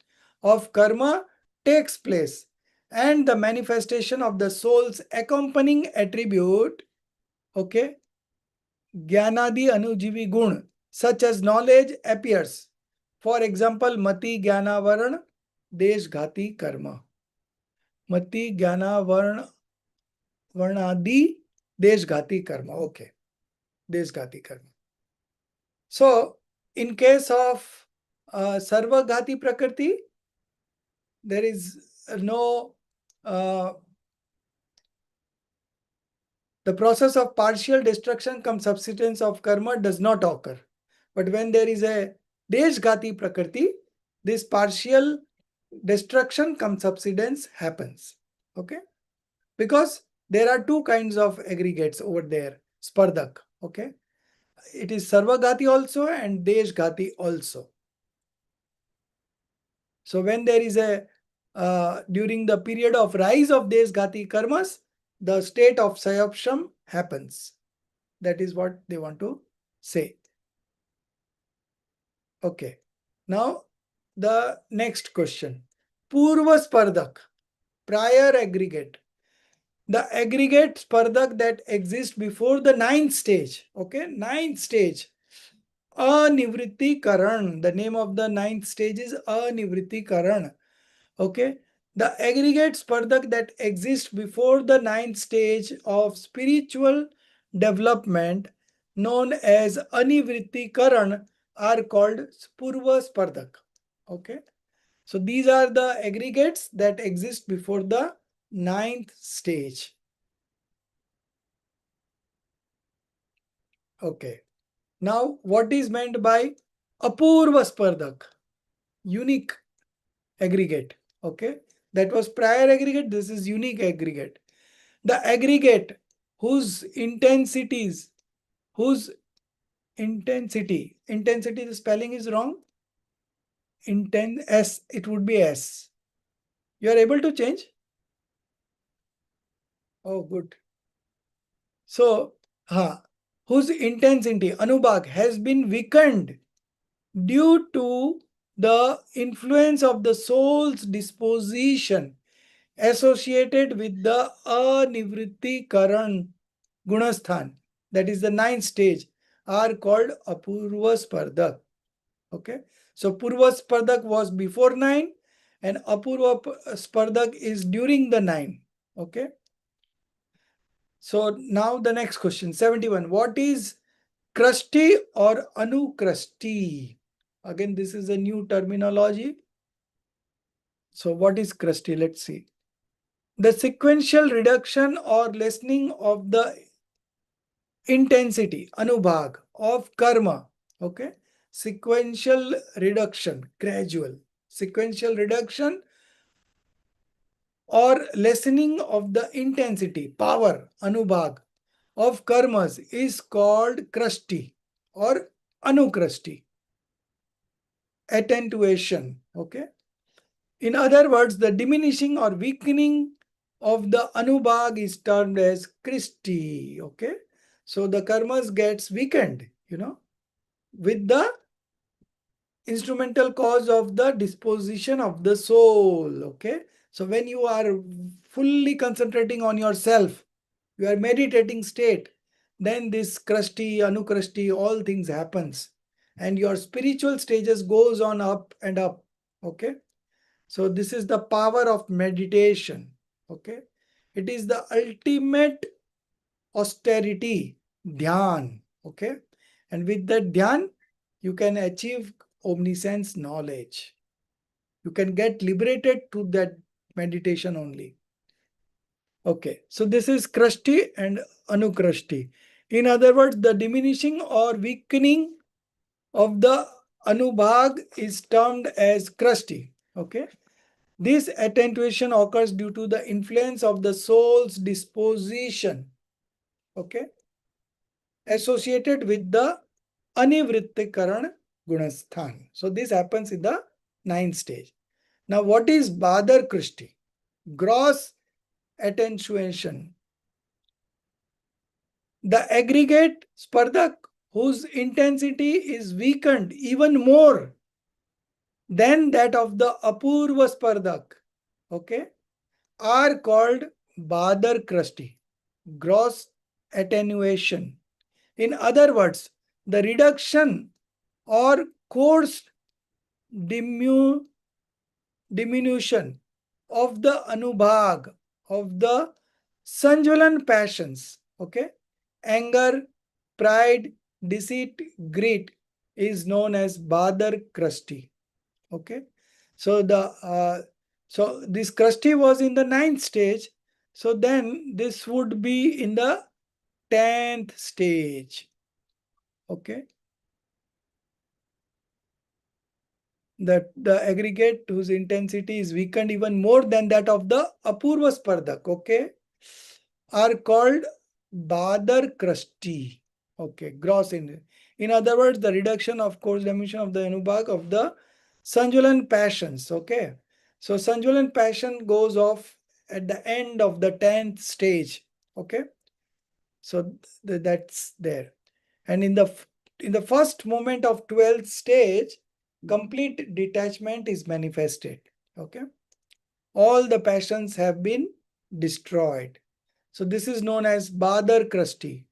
of karma takes place, and the manifestation of the soul's accompanying attribute, okay, Jnanadi Anujivi Gun, such as knowledge appears. For example, Mati Jnana Varna Deshghati karma. Mati Jnana Varnadi Deshghati karma. Okay. Deshghati karma. So, in case of Sarvaghati Prakriti, there is no, the process of partial destruction cum subsistence of karma does not occur. But when there is a Deshghati Prakriti, this partial destruction cum subsidence happens. Okay. Because there are two kinds of aggregates over there, Spardak. Okay. It is Sarvaghati also and Deshghati also. So when there is a, during the period of rise of Deshghati karmas, the state of Sayapsham happens. That is what they want to say. Okay. Now, the next question. Purva Spardak, prior aggregate. The aggregate Spardak that exists before the ninth stage. Okay, ninth stage. Anivritti Karan. The name of the ninth stage is Anivritti Karan. Okay. The aggregate Spardak that exists before the ninth stage of spiritual development, known as Anivritti Karan, are called Purva Spardak. Okay. So these are the aggregates that exist before the ninth stage. Okay. Now, what is meant by apurva spardak? Unique aggregate. Okay, that was prior aggregate. This is unique aggregate. The aggregate whose intensity, the spelling is wrong. S, it would be S. You are able to change? Oh, good. So, whose intensity, anubhag, has been weakened due to the influence of the soul's disposition associated with the anivritti karan gunasthan, that is the ninth stage, are called apurva spardak. Okay, so purva spardak was before 9 and apurva spardak is during the 9. Okay, so now the next question, 71. What is crusty or anukrusty? Again, this is a new terminology. So what is crusty? Let's see. The sequential reduction or lessening of the intensity, anubhag, of karma. Okay, sequential reduction, gradual. Sequential reduction or lessening of the intensity, power, anubhag, of karmas is called krusty or anukrusty. Attenuation. Okay. In other words, the diminishing or weakening of the anubhag is termed as kristi. Okay. So the karmas gets weakened, with the instrumental cause of the disposition of the soul. Okay. So when you are fully concentrating on yourself, you are meditating state, then this krusty, anukrusty, all things happens. And your spiritual stages goes on up and up. Okay. So this is the power of meditation. Okay. It is the ultimate austerity, dhyan. Okay. And with that dhyan, you can achieve omniscience knowledge. You can get liberated to that meditation only. Okay, so this is krusty and anukrusty. In other words, the diminishing or weakening of the anubhag is termed as krusty. Okay, this attenuation occurs due to the influence of the soul's disposition. Okay, associated with the anivrittikaran gunasthan. So this happens in the ninth stage. Now, what is badar krishti? Gross attenuation. The aggregate spardak whose intensity is weakened even more than that of the apurva spardak, okay, are called badar krusty, gross attenuation. In other words, the reduction or coarse diminution of the anubhag of the sanjwalan passions, okay, anger, pride, deceit, greed, is known as badar krusty. Okay, so this krusty was in the ninth stage. So then this would be in the 10th stage. Okay, that the aggregate whose intensity is weakened even more than that of the apurva spardak, okay, are called badar krusty. Okay, gross in other words, the reduction of course dimension of the anubhag of the sanjwalan passions. Okay, so sanjwalan passion goes off at the end of the 10th stage. Okay, so that's there. And in the first moment of 12th stage, complete detachment is manifested. Okay, all the passions have been destroyed. So this is known as badar krusty.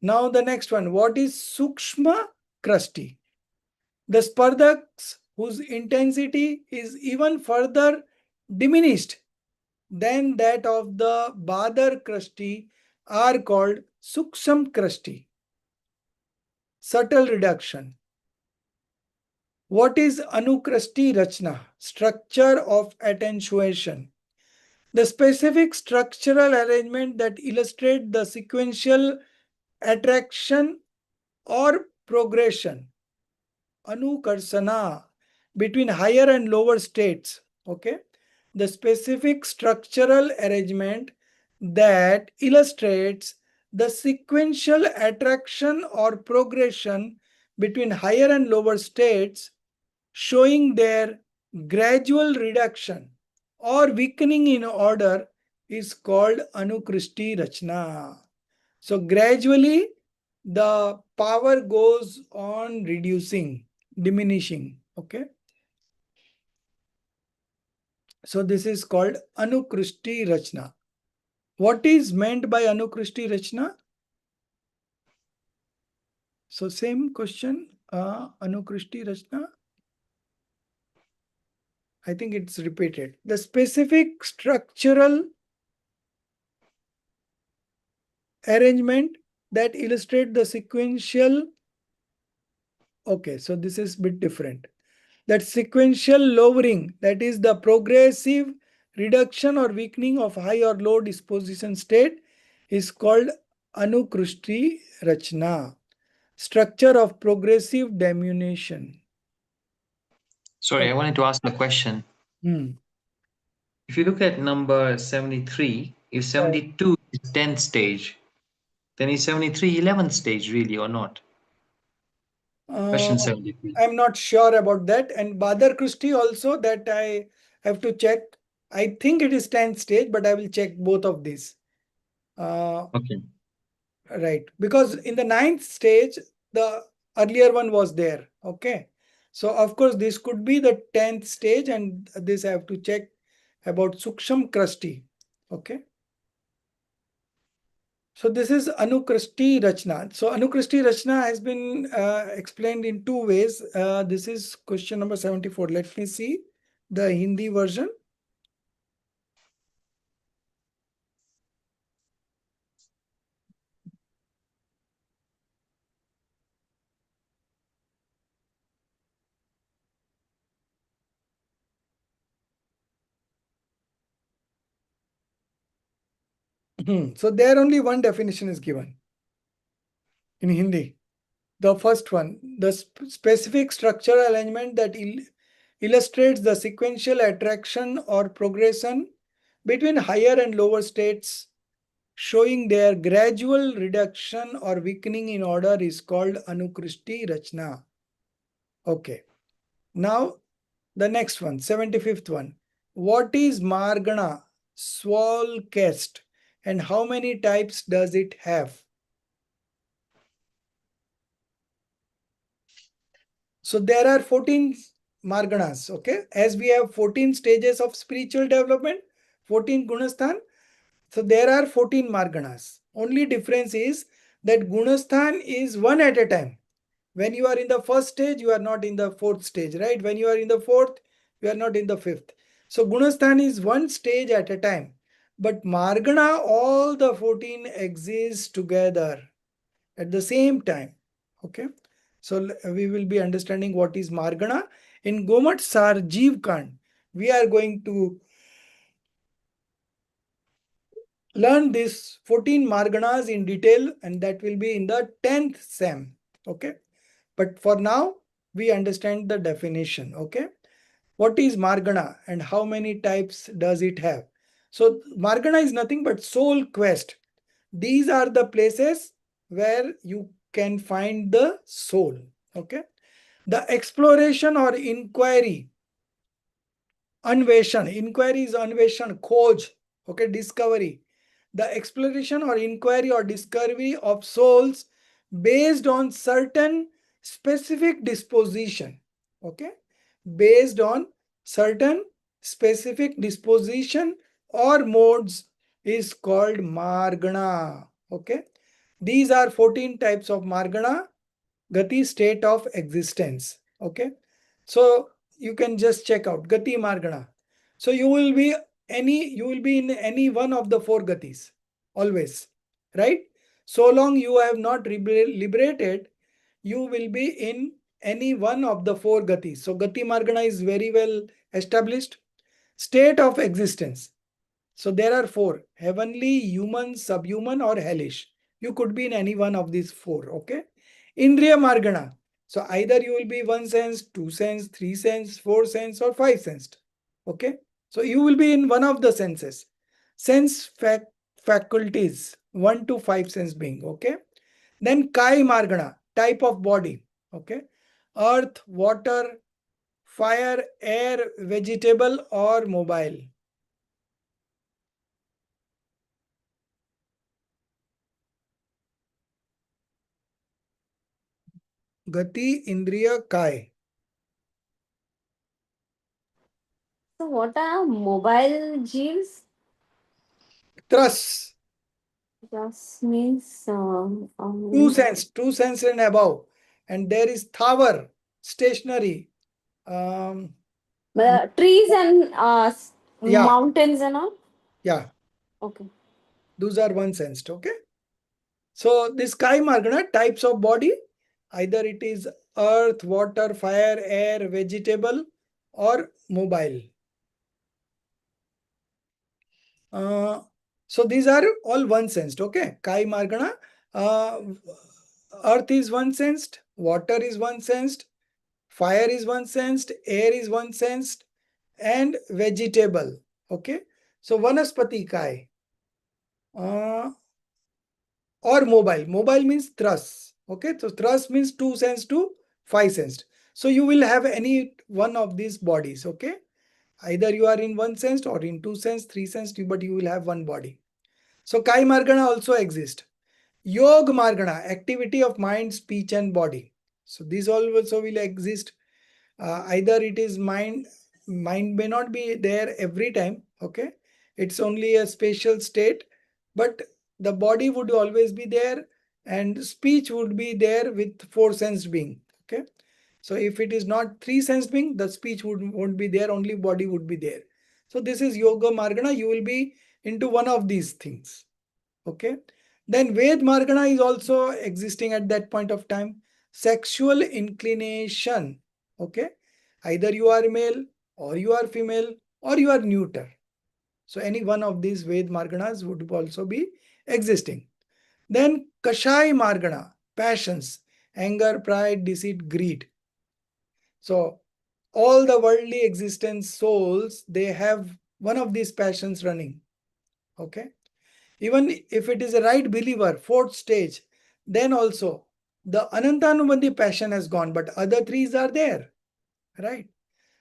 Now the next one, what is sukshma krusty? The spardaks whose intensity is even further diminished than that of the badar krusty are called suksham krusty. Subtle reduction. What is anukrusty rachna? Structure of attenuation. The specific structural arrangement that illustrate the sequential attraction or progression, anukarsana, between higher and lower states. Okay, the specific structural arrangement that illustrates the sequential attraction or progression between higher and lower states, showing their gradual reduction or weakening in order, is called Anukristi Rachna. So gradually the power goes on reducing, diminishing. Okay. So this is called Anukristi Rachna. What is meant by Anukristi Rachna? So same question, Anukristi Rachna. I think it's repeated. The specific structural arrangement that illustrate the sequential. Okay, so this is a bit different. That sequential lowering, that is the progressive reduction or weakening of high or low disposition state, is called Anukrusti Rachna. Structure of progressive diminution. Sorry, I wanted to ask a question. Hmm. If you look at number 73, if 72 is 10th stage, then is 73 11th stage really or not? Question 73. I'm not sure about that. And Badar Christie also, that I have to check. I think it is 10th stage, but I will check both of these. Okay. Right. Because in the 9th stage, the earlier one was there. Okay. So of course, this could be the 10th stage, and this I have to check about Suksham Krusty. Okay. So this is Anukristi Rachna. So Anukristi Rachna has been explained in two ways. This is question number 74. Let me see the Hindi version. So there only one definition is given in Hindi. The first one, the specific structural arrangement that illustrates the sequential attraction or progression between higher and lower states, showing their gradual reduction or weakening in order, is called Anukristi Rachna. Okay. Now the next one, 75th one. What is Margana, Swalcast, and how many types does it have? So there are 14 Marganas, okay? As we have 14 stages of spiritual development, 14 Gunasthan. So there are 14 Marganas. Only difference is that Gunasthan is one at a time. When you are in the first stage, you are not in the fourth stage, right? When you are in the fourth, you are not in the fifth. So Gunasthan is one stage at a time. But Margana, all the 14 exist together at the same time. Okay. So we will be understanding what is Margana. In Gomat Sar Jeev Kand, we are going to learn these 14 Marganas in detail, and that will be in the 10th SEM. Okay. But for now, we understand the definition. Okay. What is Margana and how many types does it have? So Margana is nothing but soul quest. These are the places where you can find the soul. Okay. The exploration or inquiry, Anveshan, inquiry is Anveshan, Khoj, okay, discovery. The exploration or inquiry or discovery of souls based on certain specific disposition, okay, based on certain specific disposition or modes, is called Margana, okay. These are 14 types of Margana, Gati, state of existence, okay. So you can just check out Gati Margana. So you will be in any one of the four Gatis, always, right? So long you have not liberated, you will be in any one of the four Gatis. So Gati Margana is very well established. State of existence. So there are four: heavenly, human, subhuman, or hellish. You could be in any one of these four, okay? Indriya Margana. So either you will be 1 sensed, 2 sensed, 3 sensed, 4 sensed, or 5 sensed. Okay. So you will be in one of the senses. Sense faculties, 1 to 5 sense being. Okay. Then Kai Margana, type of body. Okay. Earth, water, fire, air, vegetable, or mobile. Gati, Indriya, Kai. So what are mobile genes? Trust. Just means Two sense and above. And there is Thavar, stationary. Um, trees and yeah, mountains and all. yeah. Okay. Those are one sensed. Okay. So this Kai Margana, types of body, either it is earth, water, fire, air, vegetable, or mobile. So these are all one sensed. Okay. Kai Margana. Earth is one sensed, water is one sensed, fire is one sensed, air is one sensed, and vegetable. Okay. So Vanaspati Kai. Or mobile. Mobile means thrust. Okay. So thrust means 2 sensed to 5 sensed. So you will have any one of these bodies. Okay. Either you are in 1 sensed or in 2 sensed, 3 sensed, but you will have one body. So Kai Margana also exists. Yog Margana, activity of mind, speech, and body. So these all also will exist. Either it is mind may not be there every time. Okay. It's only a spatial state, but the body would always be there, and speech would be there with 4 sensed being. Okay. So if it is not 3 sensed being, the speech won't be there, only body would be there. So this is Yoga Margana. You will be into one of these things. Okay. Then Ved Margana is also existing at that point of time. Sexual inclination. Okay. Either you are male, or you are female, or you are neuter. So any one of these Ved Marganas would also be existing. Then Kashai Margana, passions, anger, pride, deceit, greed. So all the worldly existence souls, they have one of these passions running. Okay. Even if it is a right believer, 4th stage, then also the Anantanubandhi passion has gone, but other threes are there. Right.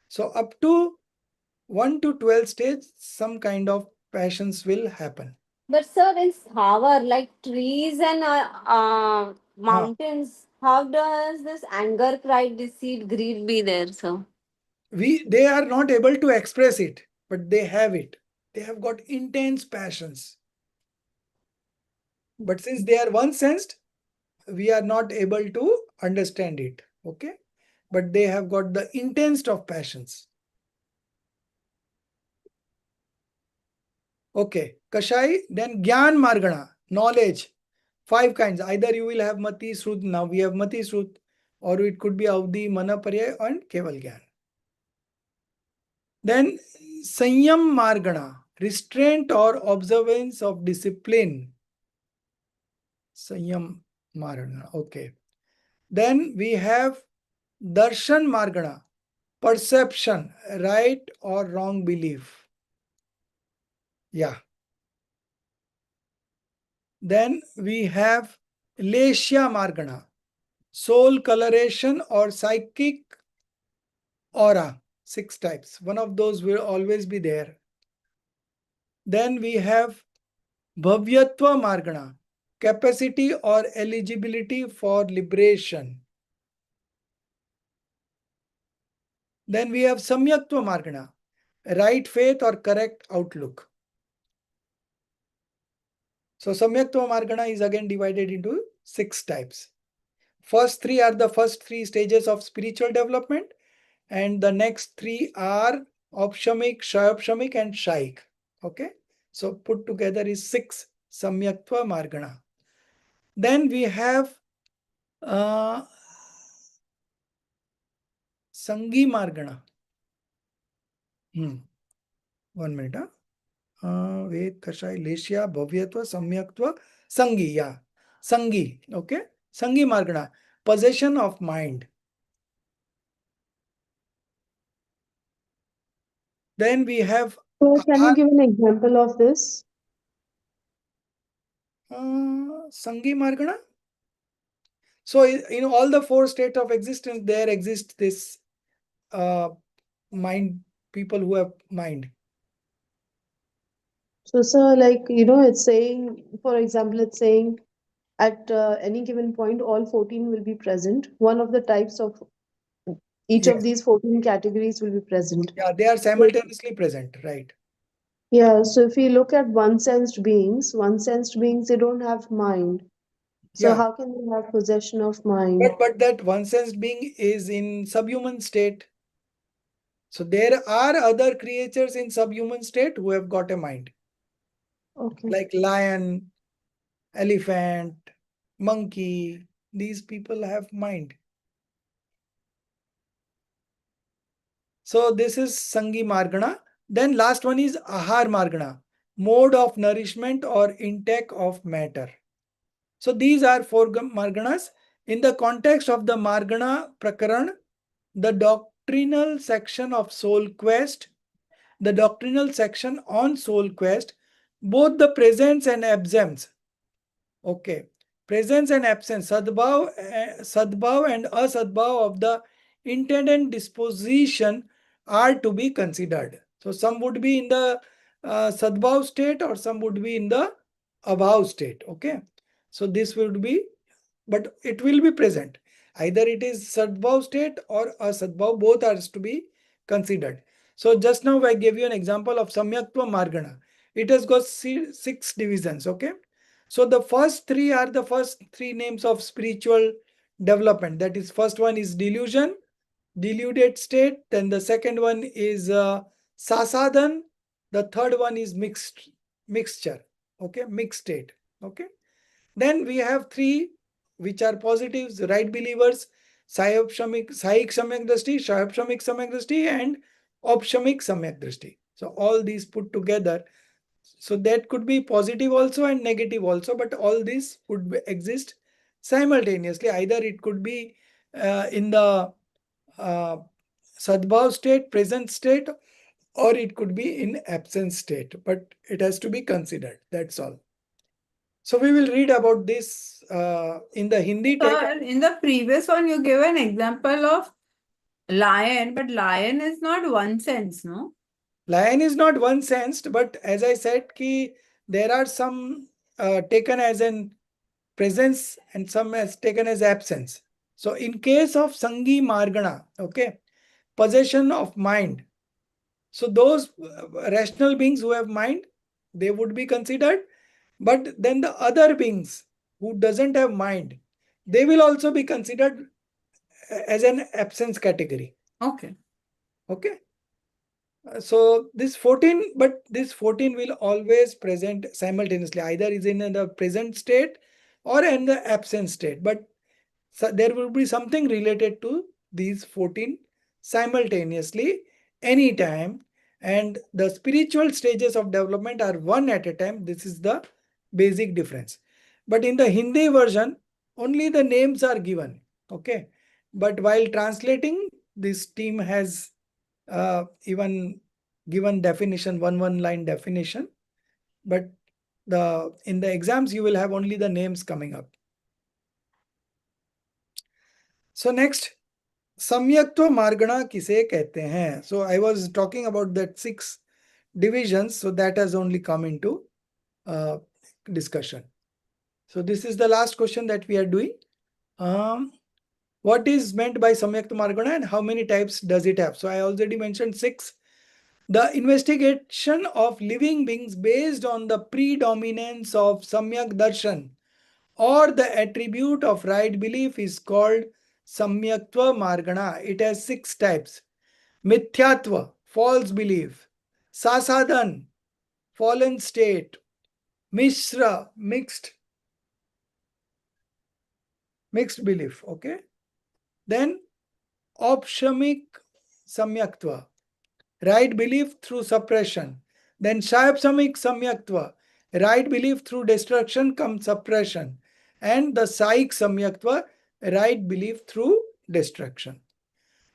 So up to 1 to 12 stage, some kind of passions will happen. But sir, in Thavar, like trees and mountains, how does this anger, pride, deceit, greed be there, sir? They are not able to express it, but they have it. They have got intense passions. But since they are one sensed, we are not able to understand it. Okay. But they have got the intense of passions. Okay. Kashai, then Gyan Margana, knowledge. 5 kinds. Either you will have Mati, Shrut. Now we have Mati, Shrut. Or it could be Avdi, Mana, Parya, and Keval Gyan. Then Sanyam Margana, restraint or observance of discipline. Sanyam Margana. Okay. Then we have Darshan Margana, perception, right or wrong belief. Yeah. Then we have Leshya Margana, soul coloration or psychic aura. 6 types. One of those will always be there. Then we have Bhavyatva Margana, capacity or eligibility for liberation. Then we have Samyaktva Margana, right faith or correct outlook. So Samyaktva Margana is again divided into 6 types. First 3 are the first 3 stages of spiritual development, and the next 3 are Opshamik, Shayopshamik, and Shaik. Okay. So put together is 6 Samyaktva Margana. Then we have Sangi Margana. 1 minute. Ved, Kashai, Leshya, Bhavyatva, Samyaktva, Sangi. Yeah. Sangi. Okay. Sangi Margana. possession of mind. Then we have So can you give an example of this? Sangi Margana. So in all the four states of existence, there exists this mind, people who have mind. So, sir, like, it's saying, for example, it's saying at any given point, all 14 will be present. One of the types of each Yes. of these 14 categories will be present. Yeah, they are simultaneously present, right? Yeah, so if we look at one-sensed beings, they don't have mind. So Yeah. how can they have possession of mind? But that one sensed being is in subhuman state. So there are other creatures in subhuman state who have got a mind. Okay. Like lion, elephant, monkey. These people have mind. So this is Sangi Margana. Then last one is Ahar Margana, mode of nourishment or intake of matter. So these are four Marganas. In the context of the Margana Prakaran, the doctrinal section of Soul Quest, the doctrinal section on Soul Quest, both the presence and absence. Okay. Presence and absence, sadbhav and asadbhav of the intended disposition are to be considered. So some would be in the sadbhav state or some would be in the abhav state. Okay. So this would be, but it will be present. Either it is sadbhav state or asadbhav, both are to be considered. So just now I gave you an example of Samyaktva Margana. It has got 6 divisions. Okay. So the first three names of spiritual development. That is, first one is delusion, deluded state. Then the second one is sasadhan. The third one is mixture. Okay, mixed state. Okay. Then we have 3 which are positives: right believers, saihik samyak drishti, shayopshamik samyak drishti, and opshamik samyak drishti. So all these put together. So that could be positive also and negative also, but all these would exist simultaneously. Either it could be in the uh, sadbhav state, present state, or it could be in absent state, but it has to be considered. That's all. So we will read about this in the Hindi text. Sir, in the previous one, you gave an example of lion, but lion is not one sense, no? Lion is not one sensed, but as I said, ki there are some taken as an presence and some as taken as absence. So in case of Sangi Margana, okay, possession of mind. So those rational beings who have mind, they would be considered. But then the other beings who doesn't have mind, they will also be considered as an absence category. Okay. Okay. So this 14, but this 14 will always present simultaneously. Either is in the present state or in the absent state. But so there will be something related to these 14 simultaneously anytime. And the spiritual stages of development are one at a time. This is the basic difference. But in the Hindi version, only the names are given. Okay. But while translating, this team has even given definition, one line definition. But in the exams, you will have only the names coming up. So next, Samyaktva Margana kise कहते हैं? So I was talking about that 6 divisions. So that has only come into discussion. So this is the last question that we are doing. What is meant by Samyaktva Margana and how many types does it have? So I already mentioned 6. The investigation of living beings based on the predominance of Samyak Darshan or the attribute of right belief is called Samyaktva Margana. It has 6 types. Mithyatva, false belief. Sasadhan, fallen state. Mishra, mixed belief. Okay. Then Opshamik Samyaktva, right belief through suppression. Then Shayapsamik Samyaktva, right belief through destruction come suppression. And the Saik Samyaktva, right belief through destruction.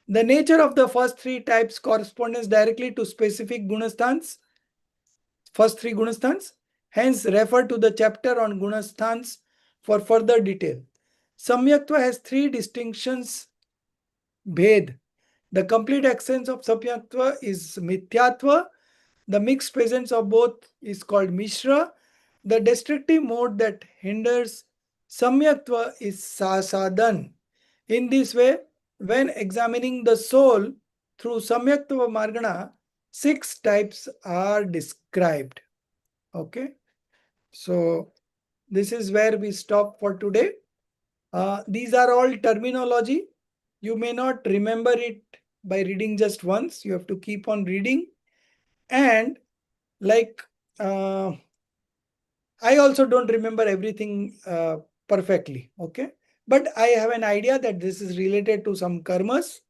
The nature of the first three types corresponds directly to specific gunasthans, first three gunasthans. Hence, refer to the chapter on gunasthans for further detail. Samyaktva has three distinctions. Bhed. The complete essence of Samyaktva is Mithyatva. The mixed presence of both is called Mishra. The destructive mode that hinders Samyaktva is Sasadan. In this way, when examining the soul through Samyaktva Margana, 6 types are described. Okay. So, this is where we stop for today. These are all terminology. You may not remember it by reading just once. You have to keep on reading. And like, I also don't remember everything perfectly. Okay. But I have an idea that this is related to some karmas.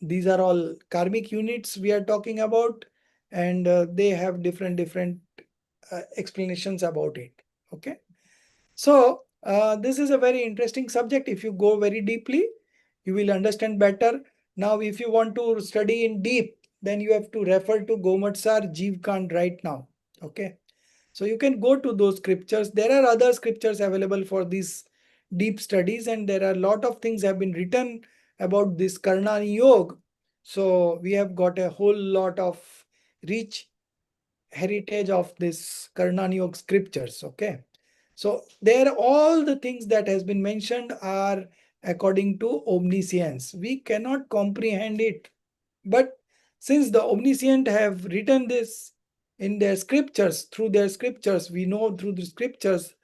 These are all karmic units we are talking about. And they have different explanations about it. Okay. So, this is a very interesting subject. If you go very deeply, you will understand better. Now, if you want to study in deep, then you have to refer to Gomatsar Jeev Kand right now. Okay. So, you can go to those scriptures. There are other scriptures available for these deep studies, and there are a lot of things have been written about this Karnani Yoga. So, we have got a whole lot of rich heritage of this Karnani Yoga scriptures. Okay. So there all the things that has been mentioned are according to omniscience. We cannot comprehend it. But since the omniscient have written this in their scriptures, through their scriptures, we know through the scriptures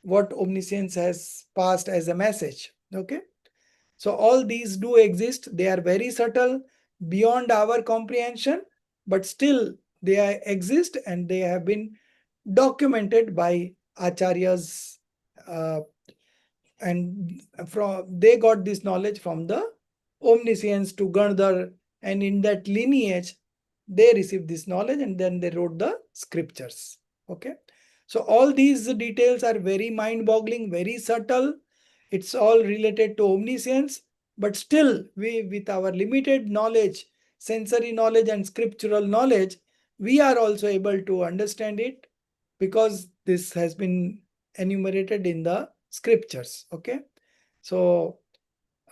what omniscience has passed as a message. Okay. So all these do exist. They are very subtle, beyond our comprehension, but still they exist and they have been documented by acharyas, uh, and they got this knowledge from the omniscience to Gandhar, and in that lineage they received this knowledge and then they wrote the scriptures. Okay. So all these details are very mind-boggling, very subtle. It's all related to omniscience, but still we, with our limited knowledge, sensory knowledge and scriptural knowledge, we are also able to understand it because this has been enumerated in the scriptures. Okay. So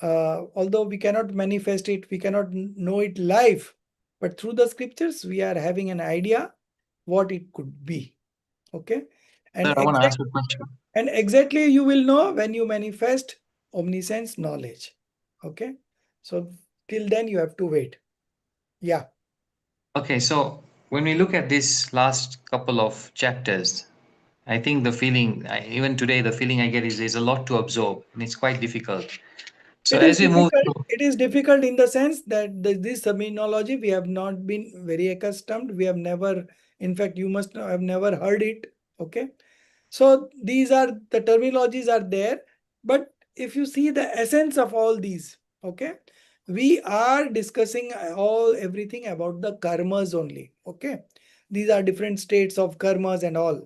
although we cannot manifest it, we cannot know it live, but through the scriptures we are having an idea what it could be. Okay. And Sir, I want to ask you a question. and exactly you will know when you manifest omniscience knowledge. Okay. So till then you have to wait. Yeah. Okay, so when we look at this last couple of chapters, I think the feeling, even today, the feeling I get is there's a lot to absorb and it's quite difficult. So It is as we move difficult. through, It is difficult in the sense that this terminology we have not been very accustomed. We have never, in fact, you must have never heard it. Okay. So these are the terminologies are there, but if you see the essence of all these, okay, we are discussing everything about the karmas only. Okay. These are different states of karmas and all.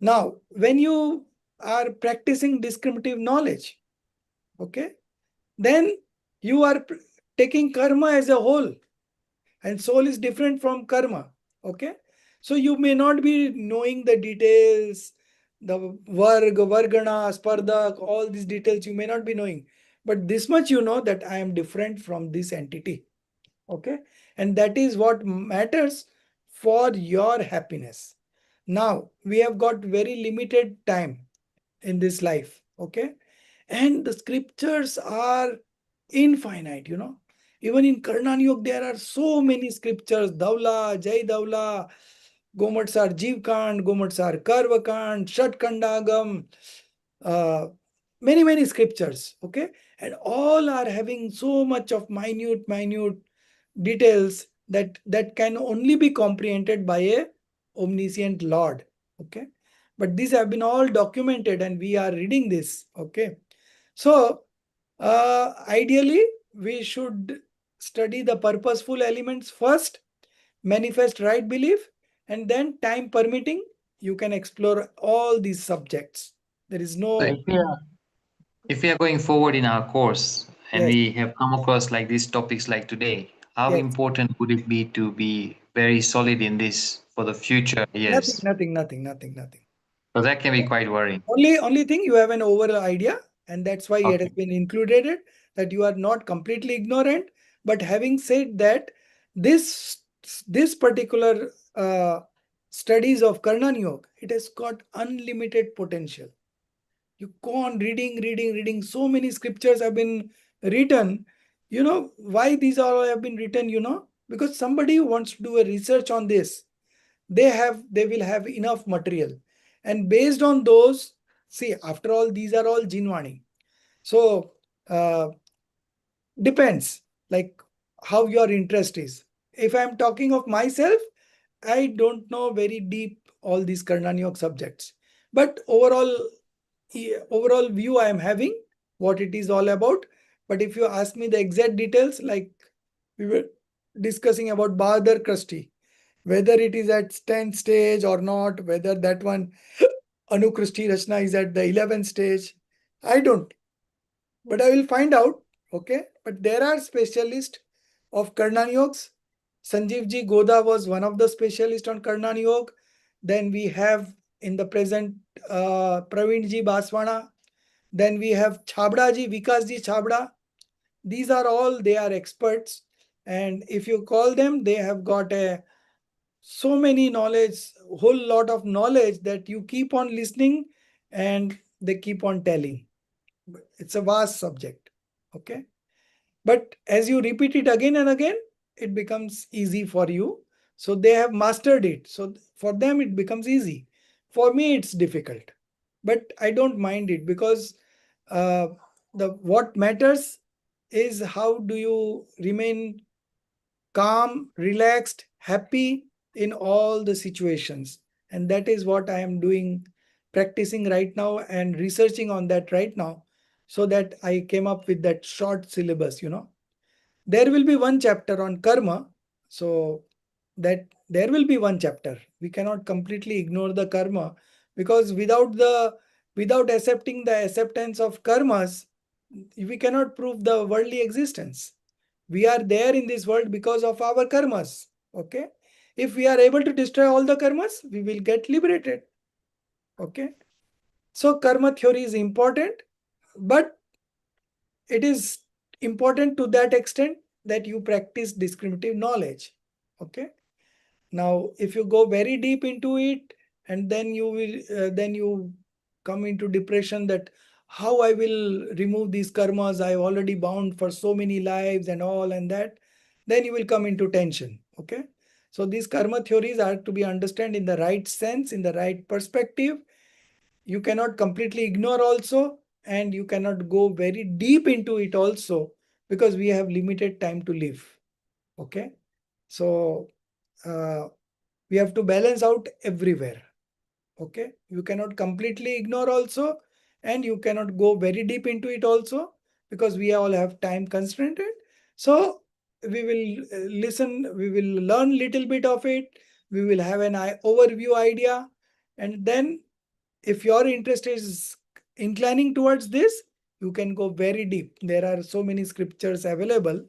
Now, when you are practicing discriminative knowledge, okay, then you are taking karma as a whole, and soul is different from karma. Okay. So you may not be knowing the details, the vargana, spardha, all these details you may not be knowing, but this much you know that I am different from this entity. Okay. And that is what matters for your happiness. Now we have got very limited time in this life. Okay. And the scriptures are infinite, Even in Karnan Yoga, there are so many scriptures. Dhaula, Jai Dhaula, Gomatsar Jeev Kand, Gomatsar Karva Kand, Shat Kandagam, uh, many scriptures. Okay. And all are having so much of minute details that can only be comprehended by a omniscient Lord. Okay. But these have been all documented and we are reading this. Okay. So ideally, we should study the purposeful elements first, manifest right belief, and then time permitting, you can explore all these subjects. There is so no... If we are going forward in our course and Yes, we have come across like these topics like today, how yes. important would it be to be very solid in this for the future Nothing, years? nothing, nothing, nothing, nothing. So that can be quite worrying. Only thing, you have an overall idea, and that's why it has Okay. been included it, that you are not completely ignorant. But having said that, this this particular studies of Karnan Yoga, it has got unlimited potential. You go on reading. So many scriptures have been written. You know why these all have been written? Because somebody who wants to do a research on this, they will have enough material, and based on those, see, after all, these are all jinwani. So depends, like, how your interest is. If I'm talking of myself, I don't know very deep all these Karnanyog subjects, but overall view I am having what it is all about. But if you ask me the exact details, like we were discussing about Bahadur Krusty, whether it is at 10th stage or not, whether that one Anukrusti Rachna is at the 11th stage, I don't. But I will find out. Okay. But there are specialists of Karnan Yogs. Sanjeev Ji Goda was one of the specialists on Karnan Yog. Then we have in the present Praveen Ji Baswana. Then we have Chabda Ji, Vikas Ji Chabda. These are all, they are experts. And if you call them, they have got a so many knowledge, whole lot of knowledge, that you keep on listening and they keep on telling. It's a vast subject. Okay. But as you repeat it again and again, it becomes easy for you. So they have mastered it. So for them, it becomes easy. For me, it's difficult. But I don't mind it, because uh, the what matters is how do you remain calm, relaxed, happy in all the situations. And that is what I am doing, practicing right now and researching on that right now, so that I came up with that short syllabus. There will be one chapter on karma. So that there will be one chapter. We cannot completely ignore the karma, because without accepting the acceptance of karmas, we cannot prove the worldly existence. We are there in this world because of our karmas. Okay. If we are able to destroy all the karmas, we will get liberated. Okay. So karma theory is important, but it is important to that extent that you practice discriminative knowledge. Okay. Now, if you go very deep into it, and then you come into depression, that how I will remove these karmas, I already bound for so many lives and all, and that, then you will come into tension. Okay. So these karma theories are to be understood in the right sense, in the right perspective. You cannot completely ignore also, and you cannot go very deep into it also, because we have limited time to live. Okay. So uh, we have to balance out everywhere. Okay. You cannot completely ignore also, and you cannot go very deep into it also, because we all have time constrained. So we will listen, we will learn little bit of it, we will have an overview idea, and then if your interest is inclining towards this, you can go very deep. There are so many scriptures available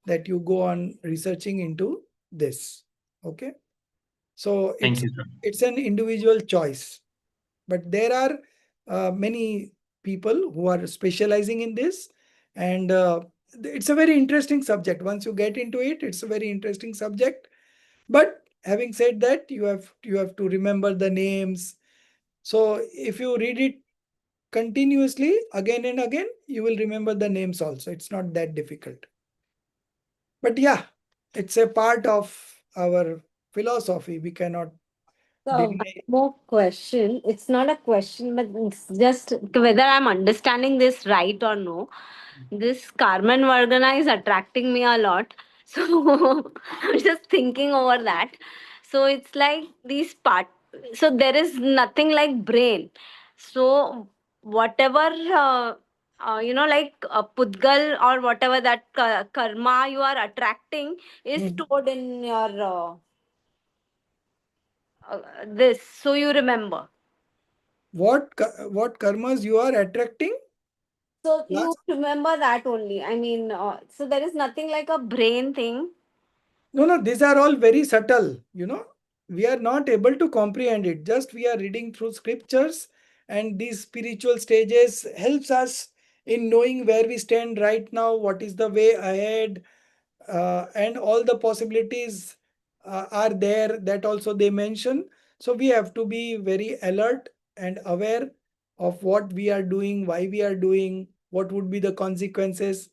that you go on researching into this. Okay. So Thank it's you, sir. it's an individual choice, but there are many people who are specializing in this, and it's a very interesting subject. Once you get into it, it's a very interesting subject. But having said that, you have to remember the names. So if you read it continuously again and again, you will remember the names also. It's not that difficult. But yeah, it's a part of our philosophy. We cannot So one deny. more question. It's not a question, but it's just whether I'm understanding this right or no. This Carmen Vargana is attracting me a lot. So I'm just thinking over that. So it's like these part. So there is nothing like brain. So whatever like Pudgal or whatever that karma you are attracting is Hmm. stored in your this. So you remember. What karmas you are attracting? So you Last, remember that only. I mean, so there is nothing like a brain thing. no, these are all very subtle, we are not able to comprehend it. Just we are reading through scriptures, and these spiritual stages helps us in knowing where we stand right now, what is the way ahead, and all the possibilities are there, that also they mention. So we have to be very alert and aware of what we are doing, why we are doing, what would be the consequences.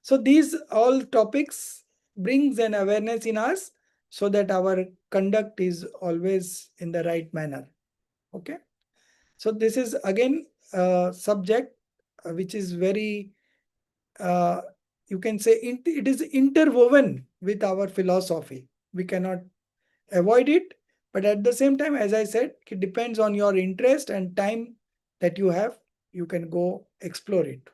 So these all topics brings an awareness in us, so that our conduct is always in the right manner. Okay, so this is again a subject which is very, uh, you can say, it is interwoven with our philosophy. We cannot avoid it, but at the same time, as I said, it depends on your interest and time that you have. You can go explore it.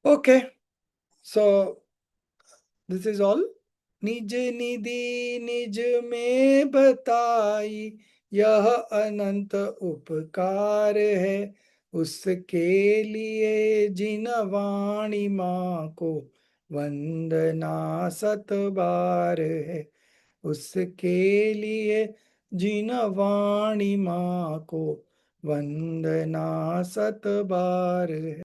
Okay, so this is all. निज निधि निज में बताई, यह अनंत उपकार है, उसके लिए जिन वाणी माँ को वंदना सत बार है, उसके लिए जिन वाणी माँ को वंदना सत बार है।